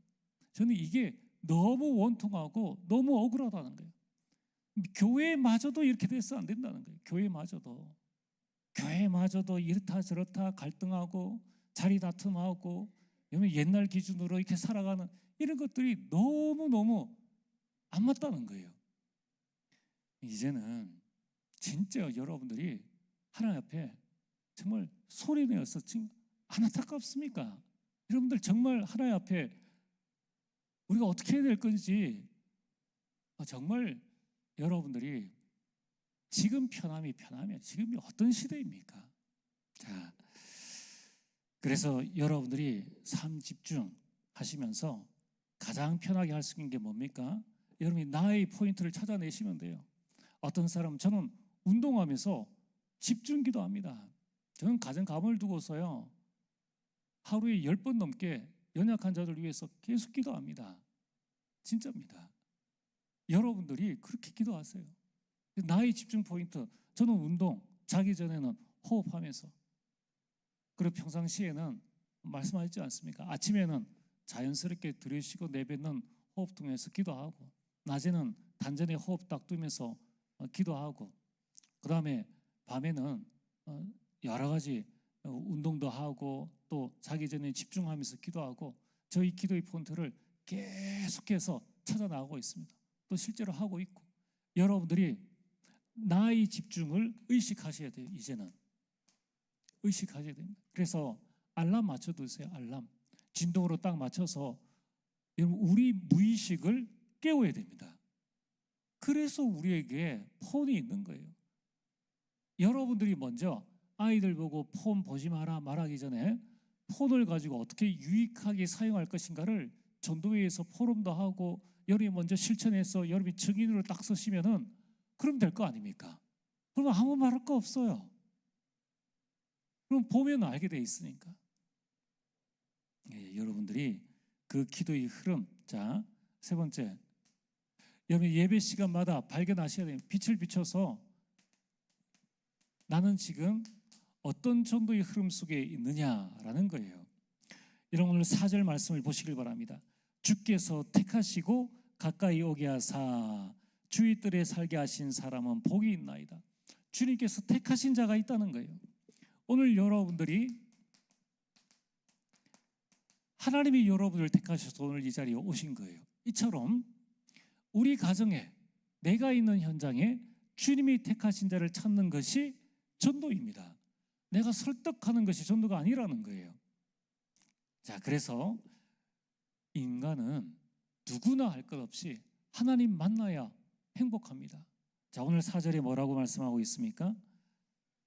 저는 이게 너무 원통하고 너무 억울하다는 거예요. 교회마저도 이렇게 돼서 안 된다는 거예요. 교회마저도 이렇다 저렇다 갈등하고 자리 다툼하고 옛날 기준으로 이렇게 살아가는 이런 것들이 너무너무 안 맞다는 거예요. 이제는 진짜 여러분들이 하나님 앞에 정말 소리내어서 지금 안 안타깝습니까? 여러분들 정말 하나님 앞에 우리가 어떻게 해야 될 건지, 정말 여러분들이 지금 편하면 지금이 어떤 시대입니까? 자, 그래서 여러분들이 삶 집중하시면서 가장 편하게 할 수 있는 게 뭡니까? 여러분이 나의 포인트를 찾아내시면 돼요. 어떤 사람, 저는 운동하면서 집중 기도합니다. 저는 가정감을 두고서요 하루에 10번 넘게 연약한 자들 위해서 계속 기도합니다. 진짜입니다. 여러분들이 그렇게 기도하세요. 나의 집중 포인트, 저는 운동, 자기 전에는 호흡하면서, 그리고 평상시에는 말씀하셨지 않습니까? 아침에는 자연스럽게 들이쉬고 내뱉는 호흡 통해서 기도하고, 낮에는 단전에 호흡 딱 두면서 기도하고, 그 다음에 밤에는 여러 가지 운동도 하고 또 자기 전에 집중하면서 기도하고, 저희 기도의 포인트를 계속해서 찾아 나가고 있습니다. 또 실제로 하고 있고, 여러분들이 나의 집중을 의식하셔야 돼요. 이제는 의식하셔야 됩니다. 그래서 알람 맞춰두세요. 알람 진동으로 딱 맞춰서 여러분 우리 무의식을 깨워야 됩니다. 그래서 우리에게 폰이 있는 거예요. 여러분들이 먼저 아이들 보고 폰 보지 마라 말하기 전에 폰을 가지고 어떻게 유익하게 사용할 것인가를 전도회에서 포럼도 하고 여러분이 먼저 실천해서 여러분이 증인으로 딱 쓰시면은 그럼 될 거 아닙니까? 그러면 아무 말할 거 없어요. 그럼 보면 알게 돼 있으니까. 여러분들이 그 기도의 흐름, 자, 세 번째, 여러분 예배 시간마다 발견하셔야 돼요. 빛을 비춰서 나는 지금 어떤 정도의 흐름 속에 있느냐라는 거예요. 여러분 오늘 4절 말씀을 보시길 바랍니다. 주께서 택하시고 가까이 오게 하사 주의 뜰에 살게 하신 사람은 복이 있나이다. 주님께서 택하신 자가 있다는 거예요. 오늘 여러분들이 하나님이 여러분을 택하셔서 오늘 이 자리에 오신 거예요. 이처럼 우리 가정에, 내가 있는 현장에 주님이 택하신 자를 찾는 것이 전도입니다. 내가 설득하는 것이 전도가 아니라는 거예요. 자, 그래서 인간은 누구나 할 것 없이 하나님 만나야 행복합니다. 자, 오늘 4절에 뭐라고 말씀하고 있습니까?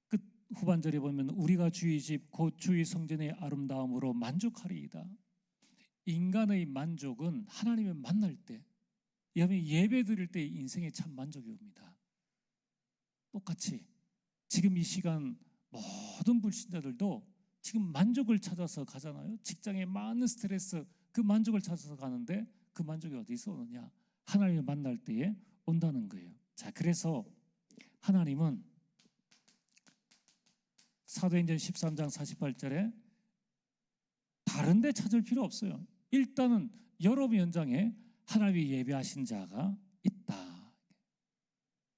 끝 후반절에 보면 우리가 주의 집 곧 주의 성전의 아름다움으로 만족하리이다. 인간의 만족은 하나님을 만날 때, 예배 드릴 때 인생에 참 만족이 옵니다. 똑같이 지금 이 시간 모든 불신자들도 지금 만족을 찾아서 가잖아요. 직장에 많은 스트레스, 그 만족을 찾아서 가는데 그 만족이 어디서 오느냐? 하나님을 만날 때에 온다는 거예요. 자, 그래서 하나님은 사도행전 13장 48절에 다른 데 찾을 필요 없어요. 일단은 여러분 현장에 하나님이 예배하신 자가 있다.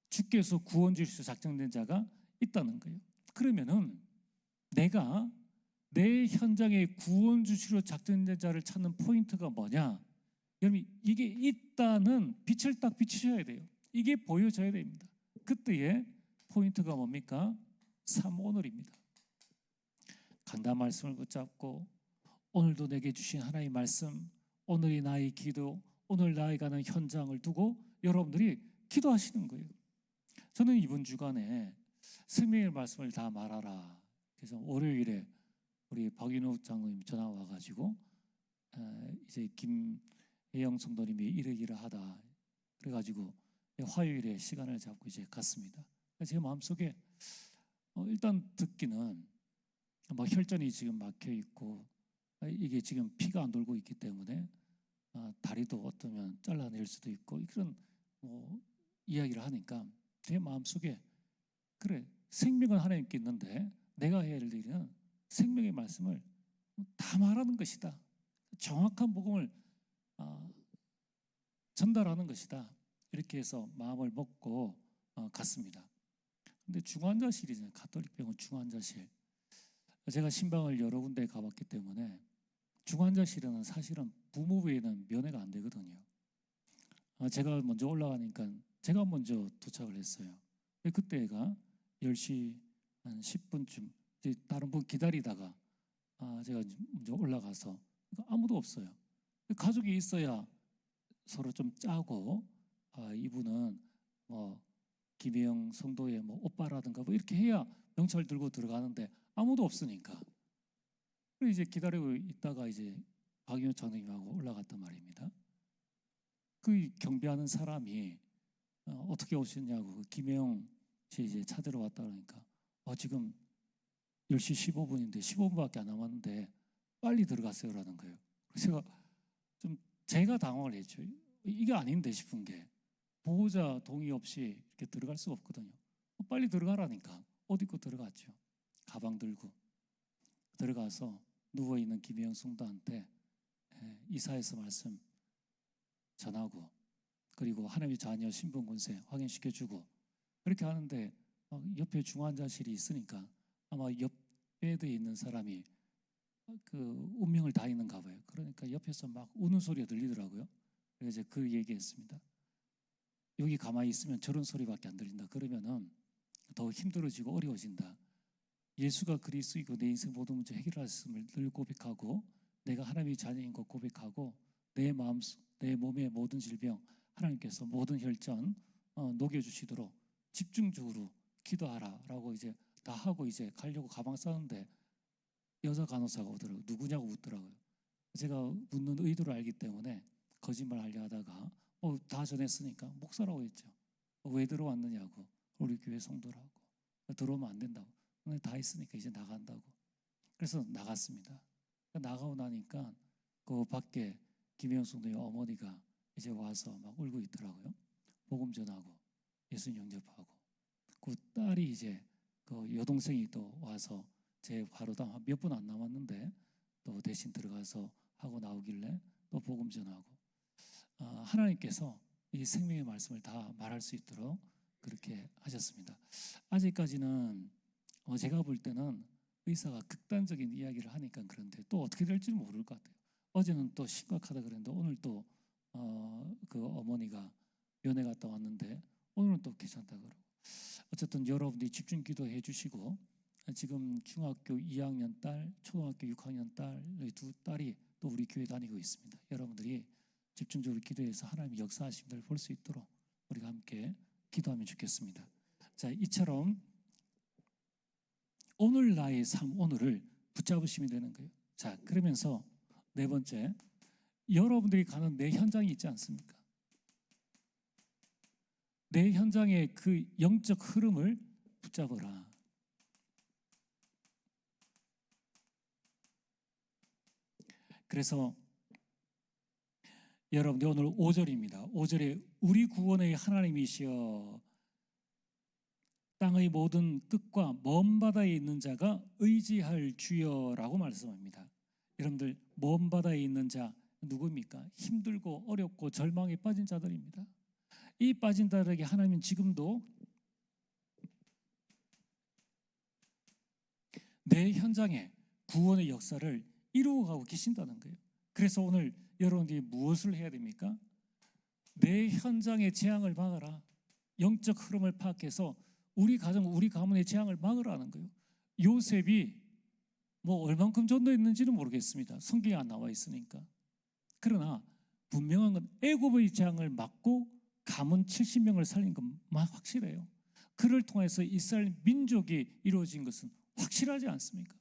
주께서 구원 주시고 작정된 자가 있다는 거예요. 그러면은 내가 내 현장에 구원 주시러 작정된 자를 찾는 포인트가 뭐냐? 여러분 이게 있다는 빛을 딱 비추셔야 돼요. 이게 보여져야 됩니다. 그때의 포인트가 뭡니까? 3오늘입니다. 강단 말씀을 붙잡고 오늘도 내게 주신 하나님의 말씀, 오늘이 나의 기도, 오늘 나의 가는 현장을 두고 여러분들이 기도하시는 거예요. 저는 이번 주간에 생명의 말씀을 다 말하라. 그래서 월요일에 우리 박인욱 장로님 전화 와가지고 이제 김혜영 성도님이 이러이러하다 그래가지고 화요일에 시간을 잡고 이제 갔습니다. 제 마음속에 일단 듣기는 뭐 혈전이 지금 막혀 있고 이게 지금 피가 안 돌고 있기 때문에 다리도 어쩌면 잘라낼 수도 있고 그런 뭐 이야기를 하니까 제 마음속에 그래 생명은 하나님께 있는데 내가 해야 할 일은 생명의 말씀을 다 말하는 것이다. 정확한 복음을 전달하는 것이다. 이렇게 해서 마음을 먹고 갔습니다. 근데 중환자실이잖아요. 가톨릭 병원 중환자실. 제가 신방을 여러 군데 가봤기 때문에 중환자실은 사실은 부모부에는 면회가 안 되거든요. 제가 먼저 올라가니까 제가 먼저 도착을 했어요. 그때가 10시 한 10분쯤 다른 분 기다리다가 제가 먼저 올라가서 아무도 없어요. 가족이 있어야 서로 좀 짜고 이분은 뭐 김혜영 성도의 뭐 오빠라든가 뭐 이렇게 해야 명찰 들고 들어가는데 아무도 없으니까 그래서 이제 기다리고 있다가 이제 박인호 장로님하고 올라갔단 말입니다. 그 경비하는 사람이 어떻게 오셨냐고 김혜영 씨 이제 찾으러 왔다 그러니까 지금 10시 15분인데 15분밖에 안 남았는데 빨리 들어갔어요라는 거예요. 그래서 제가 당황을 했죠. 이게 아닌데 싶은 게 보호자 동의 없이 이렇게 들어갈 수가 없거든요. 빨리 들어가라니까 옷 입고 들어갔죠. 가방 들고 들어가서 누워있는 김혜영 성도한테 이사에서 말씀 전하고 그리고 하나님의 자녀 신분 권세 확인시켜주고 그렇게 하는데 옆에 중환자실이 있으니까 아마 옆 베드에 있는 사람이 그 운명을 다 있는가 봐요. 그러니까 옆에서 막 우는 소리가 들리더라고요. 그래서 이제 그 얘기했습니다. 여기 가만히 있으면 저런 소리밖에 안 들린다. 그러면은 더 힘들어지고 어려워진다. 예수가 그리스도이고 내 인생 모든 문제 해결하셨음을 늘 고백하고 내가 하나님의 자녀인 것 고백하고 내 마음, 내 몸의 모든 질병 하나님께서 모든 혈전 녹여주시도록 집중적으로 기도하라라고 이제 다 하고 이제 가려고 가방 싸는데 여자 간호사가 오더라고요. 누구냐고 묻더라고요. 제가 묻는 의도를 알기 때문에 거짓말하려 하다가 다 전했으니까 목사라고 했죠. 왜 들어왔느냐고. 우리 교회 성도라고. 들어오면 안 된다고. 오늘 다 했으니까 이제 나간다고. 그래서 나갔습니다. 나가고 나니까 그 밖에 김혜영 성도의 어머니가 이제 와서 막 울고 있더라고요. 복음 전하고 예수님 영접하고 그 딸이 이제 그 여동생이 또 와서 제 바로 다음 몇 분 안 남았는데 또 대신 들어가서 하고 나오길래 또 복음 전하고 하나님께서 이 생명의 말씀을 다 말할 수 있도록 그렇게 하셨습니다. 아직까지는 제가 볼 때는 의사가 극단적인 이야기를 하니까 그런데 또 어떻게 될지 모를 것 같아요. 어제는 또 심각하다 그랬는데 오늘 또 그 어머니가 면회 갔다 왔는데 오늘은 또 괜찮다 그러고 어쨌든 여러분들이 집중 기도해 주시고 지금 중학교 2학년 딸, 초등학교 6학년 딸, 두 딸이 또 우리 교회 다니고 있습니다. 여러분들이 집중적으로 기도해서 하나님의 역사하심을 볼 수 있도록 우리가 함께 기도하면 좋겠습니다. 자, 이처럼 오늘 나의 삶, 오늘을 붙잡으시면 되는 거예요. 자, 그러면서 네 번째, 여러분들이 가는 내 현장이 있지 않습니까? 내 현장의 그 영적 흐름을 붙잡아라. 그래서 여러분들 오늘 5절입니다. 5절에 우리 구원의 하나님이시여 땅의 모든 끝과 먼 바다에 있는 자가 의지할 주여라고 말씀합니다. 여러분들 먼 바다에 있는 자 누구입니까? 힘들고 어렵고 절망에 빠진 자들입니다. 이 빠진 자들에게 하나님은 지금도 내 현장에 구원의 역사를 이루어가고 계신다는 거예요. 그래서 오늘 여러분들이 무엇을 해야 됩니까? 내 현장의 재앙을 막아라. 영적 흐름을 파악해서 우리 가정, 우리 가문의 재앙을 막으라는 거예요. 요셉이 뭐 얼만큼 전도했는지는 모르겠습니다. 성경에 안 나와 있으니까. 그러나 분명한 건 애굽의 재앙을 막고 가문 70명을 살린 건 확실해요. 그를 통해서 이스라엘 민족이 이루어진 것은 확실하지 않습니까?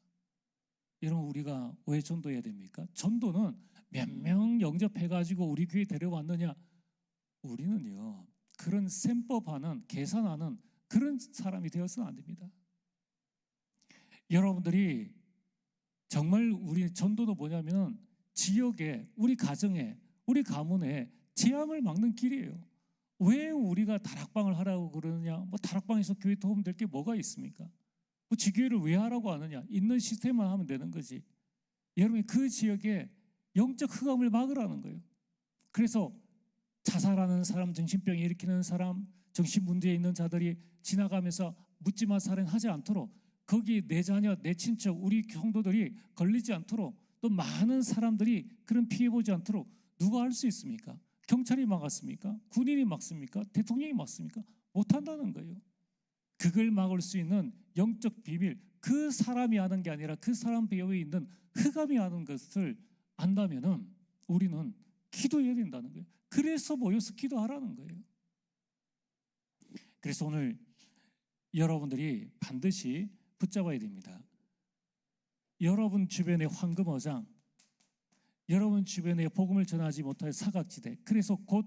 여러분 우리가 왜 전도해야 됩니까? 전도는 몇 명 영접해가지고 우리 교회 데려왔느냐? 우리는요 그런 셈법하는 계산하는 그런 사람이 되어서는 안 됩니다. 여러분들이 정말 우리 전도도 뭐냐면 지역에 우리 가정에 우리 가문에 재앙을 막는 길이에요. 왜 우리가 다락방을 하라고 그러느냐? 뭐 다락방에서 교회 도움 될 게 뭐가 있습니까? 뭐 지교회를 왜 하라고 하느냐? 있는 시스템만 하면 되는 거지. 여러분이 그 지역에 영적 흑암을 막으라는 거예요. 그래서 자살하는 사람, 정신병 일으키는 사람, 정신 문제에 있는 자들이 지나가면서 묻지마 살인하지 않도록 거기 내 자녀, 내 친척, 우리 성도들이 걸리지 않도록 또 많은 사람들이 그런 피해 보지 않도록 누가 할 수 있습니까? 경찰이 막았습니까? 군인이 막습니까? 대통령이 막습니까? 못한다는 거예요. 그걸 막을 수 있는 영적 비밀, 그 사람이 하는 게 아니라 그 사람 배후에 있는 흑암이 하는 것을 안다면은 우리는 기도해야 된다는 거예요. 그래서 모여서 기도하라는 거예요. 그래서 오늘 여러분들이 반드시 붙잡아야 됩니다. 여러분 주변의 황금어장, 여러분 주변에 복음을 전하지 못할 사각지대, 그래서 곧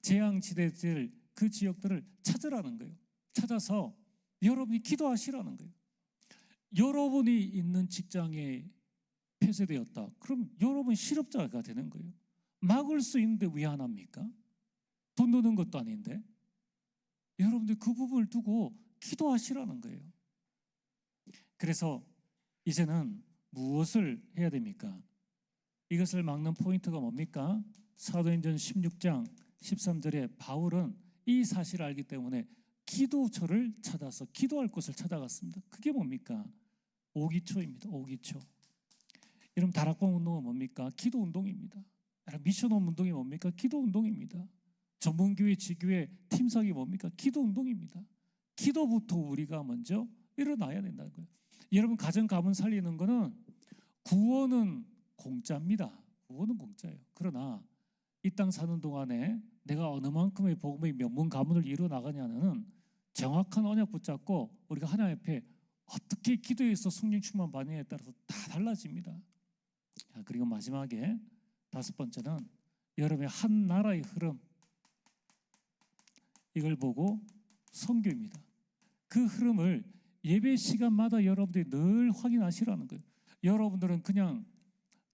재앙지대들 그 지역들을 찾으라는 거예요. 찾아서 여러분이 기도하시라는 거예요. 여러분이 있는 직장에 폐쇄되었다. 그럼 여러분 실업자가 되는 거예요. 막을 수 있는데 왜 안 합니까? 돈 드는 것도 아닌데. 여러분들 그 부분을 두고 기도하시라는 거예요. 그래서 이제는 무엇을 해야 됩니까? 이것을 막는 포인트가 뭡니까? 사도행전 16장 13절에 바울은 이 사실을 알기 때문에 기도처를 찾아서 기도할 곳을 찾아갔습니다. 그게 뭡니까? 오기초입니다. 오기초. 여러분, 다락방 운동은 뭡니까? 기도 운동입니다. 여러분, 미션홈 운동이 뭡니까? 기도 운동입니다. 전문교회, 지교회, 팀석이 뭡니까? 기도 운동입니다. 기도부터 우리가 먼저 일어나야 된다는 거예요. 여러분, 가정 가문 살리는 거는 구원은 공짜입니다. 구원은 공짜예요. 그러나 이 땅 사는 동안에 내가 어느 만큼의 복음의 명문 가문을 이루어 나가냐는 정확한 언약 붙잡고 우리가 하나님 앞에 어떻게 기도해서 성령 충만 받느냐에 따라서 다 달라집니다. 그리고 마지막에 다섯 번째는 여러분의 한 나라의 흐름, 이걸 보고 선교입니다. 그 흐름을 예배 시간마다 여러분들이 늘 확인하시라는 거예요. 여러분들은 그냥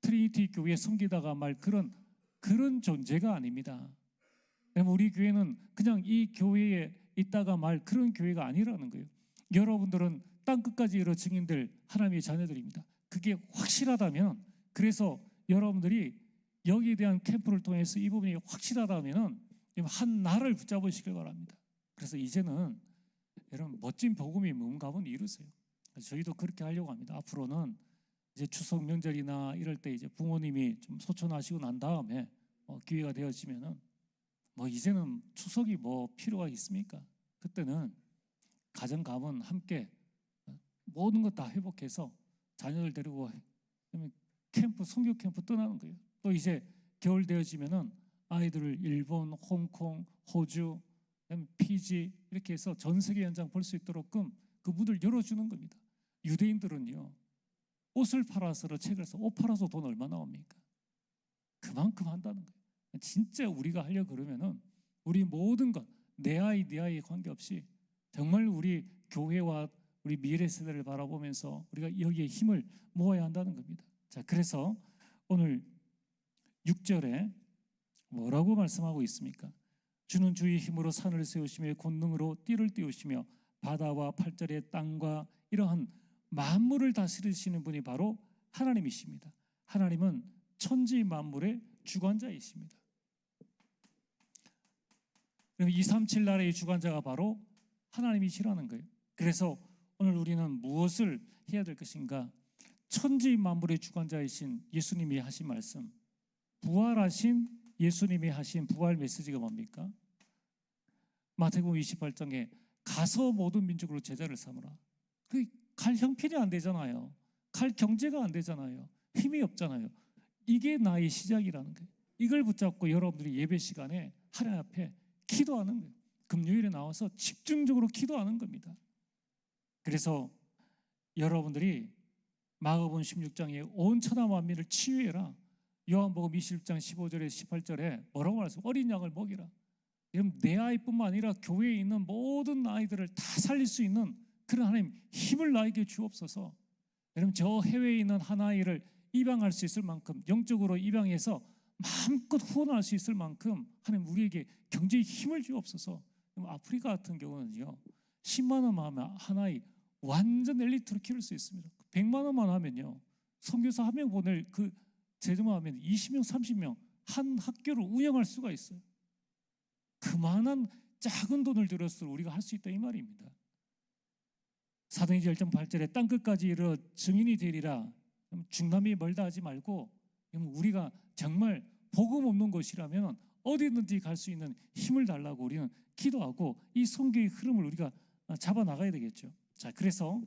트리니티 교회에 섬기다가 말 그런 존재가 아닙니다. 우리 교회는 그냥 이 교회에 있다가 말 그런 교회가 아니라는 거예요. 여러분들은 땅끝까지 이르러 증인들 하나님의 자녀들입니다. 그게 확실하다면, 그래서 여러분들이 여기에 대한 캠프를 통해서 이 부분이 확실하다면 한 나라를 붙잡으시길 바랍니다. 그래서 이제는 여러분 멋진 복음의 몸가분 이루세요. 저희도 그렇게 하려고 합니다. 앞으로는 이제 추석 명절이나 이럴 때 이제 부모님이 좀 소천하시고 난 다음에 기회가 되어지면은 이제는 추석이 필요가 있습니까? 그때는 가정 가문 함께 모든 것 다 회복해서 자녀들 데리고 캠프, 선교 캠프 떠나는 거예요. 또 이제 겨울 되어지면은 아이들을 일본, 홍콩, 호주, 피지 이렇게 해서 전 세계 현장 볼 수 있도록끔 그 문을 열어주는 겁니다. 유대인들은요, 옷을 팔아서 책을 써, 옷 팔아서 돈 얼마 나옵니까? 그만큼 한다는 거예요. 진짜 우리가 하려 그러면은 우리 모든 것, 내 아이 네 아이에 관계없이 정말 우리 교회와 우리 미래 세대를 바라보면서 우리가 여기에 힘을 모아야 한다는 겁니다. 자, 그래서 오늘 6절에 뭐라고 말씀하고 있습니까? 주는 주의 힘으로 산을 세우시며 권능으로 띠를 띄우시며 바다와 8절의 땅과 이러한 만물을 다스리시는 분이 바로 하나님이십니다. 하나님은 천지 만물의 주관자이십니다. 237 나라의 주관자가 바로 하나님이시라는 거예요. 그래서 오늘 우리는 무엇을 해야 될 것인가? 천지 만물의 주관자이신 예수님이 하신 말씀, 부활하신 예수님이 하신 부활 메시지가 뭡니까? 마태복음 28장에 가서 모든 민족으로 제자를 삼으라. 칼 형편이 안 되잖아요. 칼 경제가 안 되잖아요. 힘이 없잖아요. 이게 나의 시작이라는 거예요. 이걸 붙잡고 여러분들이 예배 시간에 하나님 앞에 기도하는 거예요. 금요일에 나와서 집중적으로 기도하는 겁니다. 그래서 여러분들이 마가복음 16장에 온 천하 만민을 치유해라. 요한복음 20장 15절에 18절에 뭐라고 말했어요? 어린 양을 먹이라. 여러분, 내 아이뿐만 아니라 교회에 있는 모든 아이들을 다 살릴 수 있는 그런 하나님 힘을 나에게 주옵소서. 여러분, 저 해외에 있는 한 아이를 입양할 수 있을 만큼, 영적으로 입양해서 마음껏 후원할 수 있을 만큼 하나님 우리에게 경제의 힘을 주옵소서. 아프리카 같은 경우는요, 10만 원만 하면 한 아이 완전 엘리트로 키울 수 있습니다. 100만 원만 하면요, 선교사 한 명 보낼 그 재정만 하면 20명, 30명 한 학교를 운영할 수가 있어요. 그만한 작은 돈을 들여서 우리가 할 수 있다 이 말입니다. 사도행전 1장 8절에 땅끝까지 이르러 증인이 되리라. 중남이 멀다 하지 말고 우리가 정말 복음 없는 곳이라면 어디든지 갈 수 있는 힘을 달라고 우리는 기도하고 이 선교의 흐름을 우리가 잡아 나가야 되겠죠. 자, 그래서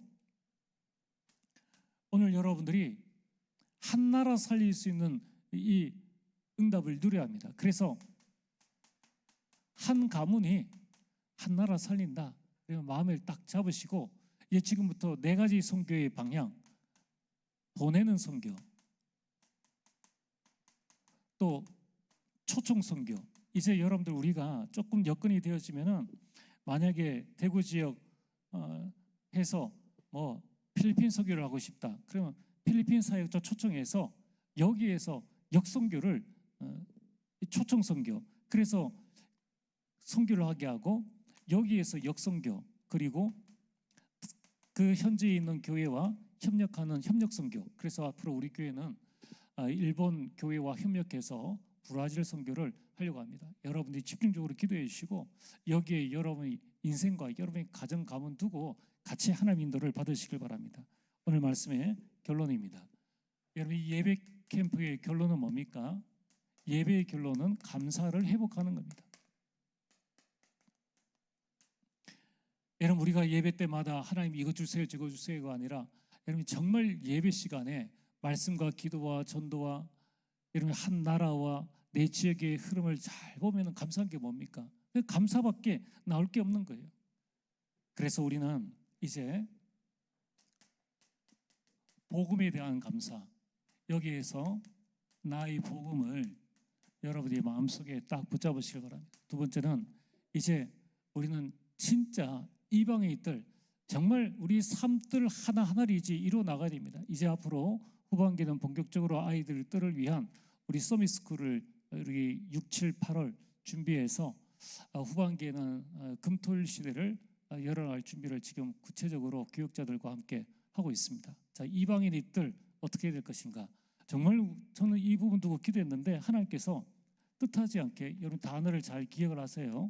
오늘 여러분들이 한 나라 살릴 수 있는 이 응답을 누려야 합니다. 그래서 한 가문이 한 나라 살린다. 그러면 마음을 딱 잡으시고 이제 지금부터 네 가지 선교의 방향, 보내는 선교, 또 초청 선교. 이제 여러분들 우리가 조금 여건이 되어지면은 만약에 대구 지역 해서 필리핀 선교를 하고 싶다. 그러면 필리핀 사역자 초청해서 여기에서 역선교를 초청 선교. 그래서 선교를 하게 하고 여기에서 역선교, 그리고 그 현지에 있는 교회와 협력하는 협력 선교. 그래서 앞으로 우리 교회는 일본 교회와 협력해서 브라질 선교를 하려고 합니다. 여러분들이 집중적으로 기도해 주시고 여기에 여러분의 인생과 여러분의 가정 가문 두고 같이 하나님 인도를 받으시길 바랍니다. 오늘 말씀의 결론입니다. 여러분, 이 예배 캠프의 결론은 뭡니까? 예배의 결론은 감사를 회복하는 겁니다. 여러분, 우리가 예배 때마다 하나님 이것 주세요 저것 주세요가 아니라 여러분 정말 예배 시간에 말씀과 기도와 전도와 여러분 한 나라와 내 지역의 흐름을 잘 보면 감사한 게 뭡니까? 감사밖에 나올 게 없는 거예요. 그래서 우리는 이제 복음에 대한 감사, 여기에서 나의 복음을 여러분이 마음속에 딱 붙잡으시길 바랍니다. 두 번째는 이제 우리는 진짜 이방의 뜰, 정말 우리 삶들 하나하나를 이제 이루어 나가야 됩니다. 이제 앞으로 후반기는 본격적으로 아이들 뜰을 위한 우리 서밋스쿨을 우리 6, 7, 8월 준비해서 후반기에는 금토일 시대를 열어갈 준비를 지금 구체적으로 교육자들과 함께 하고 있습니다. 자, 이방인의 뜰 어떻게 될 것인가? 정말 저는 이 부분 두고 기도했는데 하나님께서 뜻하지 않게 여러분 단어를 잘 기억을 하세요.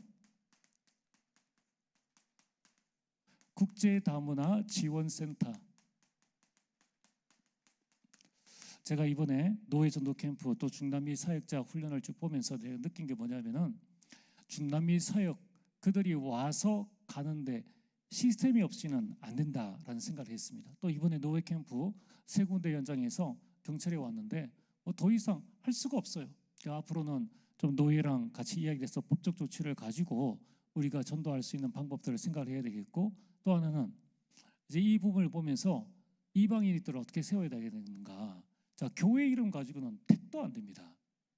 국제다문화 지원센터. 제가 이번에 노예전도 캠프 또 중남미 사역자 훈련을 쭉 보면서 제가 느낀 게 뭐냐면은 중남미 사역 그들이 와서 가는데 시스템이 없이는 안 된다라는 생각을 했습니다. 또 이번에 노예 캠프 세 군데 현장에서 경찰이 왔는데 더 이상 할 수가 없어요. 그러니까 앞으로는 좀 노예랑 같이 이야기를 해서 법적 조치를 가지고 우리가 전도할 수 있는 방법들을 생각을 해야 되겠고, 또 하나는 이제 이 부분을 보면서 이방인들을 어떻게 세워야 되는가. 자, 교회 이름 가지고는 택도 안 됩니다.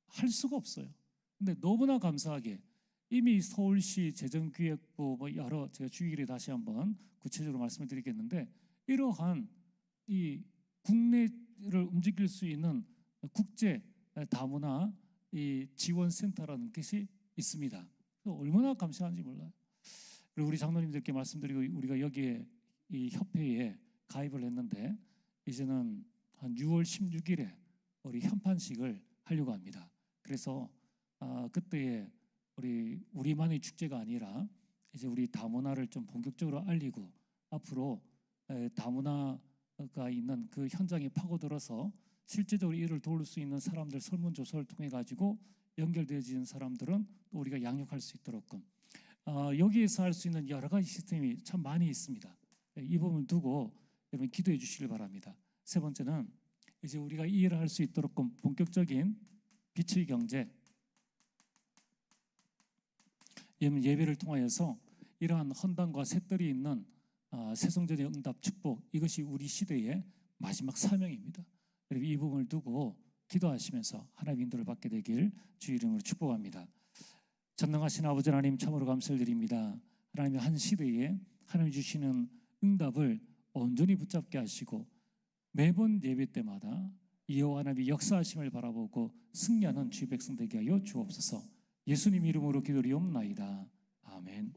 할 수가 없어요. 근데 너무나 감사하게 이미 서울시 재정기획부 여러 제가 주일에 다시 한번 구체적으로 말씀을 드리겠는데 이러한 이 국내를 움직일 수 있는 국제 다문화 이 지원센터라는 것이 있습니다. 얼마나 감사한지 몰라요. 그리고 우리 장로님들께 말씀드리고 우리가 여기에 이 협회에 가입을 했는데 이제는 한 6월 16일에 우리 현판식을 하려고 합니다. 그래서 그때에 우리만의 축제가 아니라 이제 우리 다문화를 좀 본격적으로 알리고 앞으로 다문화가 있는 그 현장에 파고들어서 실제적으로 이를 도울 수 있는 사람들 설문조사를 통해 가지고 연결되어진 사람들은 또 우리가 양육할 수 있도록끔 여기에서 할 수 있는 여러 가지 시스템이 참 많이 있습니다. 이 부분을 두고 여러분 기도해 주시길 바랍니다. 세 번째는 이제 우리가 이 일을 할 수 있도록끔 본격적인 빛의 경제, 예배를 통하여서 이러한 헌당과 셋들이 있는 새성전의 응답 축복, 이것이 우리 시대의 마지막 사명입니다. 그리고 이 부분을 두고 기도하시면서 하나님의 인도를 받게 되길 주의 이름으로 축복합니다. 전능하신 아버지 하나님, 참으로 감사를 드립니다. 하나님의 한 시대에 하나님 주시는 응답을 온전히 붙잡게 하시고 매번 예배 때마다 여호와 하나님의 역사하심을 바라보고 승리하는 주의 백성 되게 하여 주옵소서. 예수님 이름으로 기도리옵나이다. 아멘.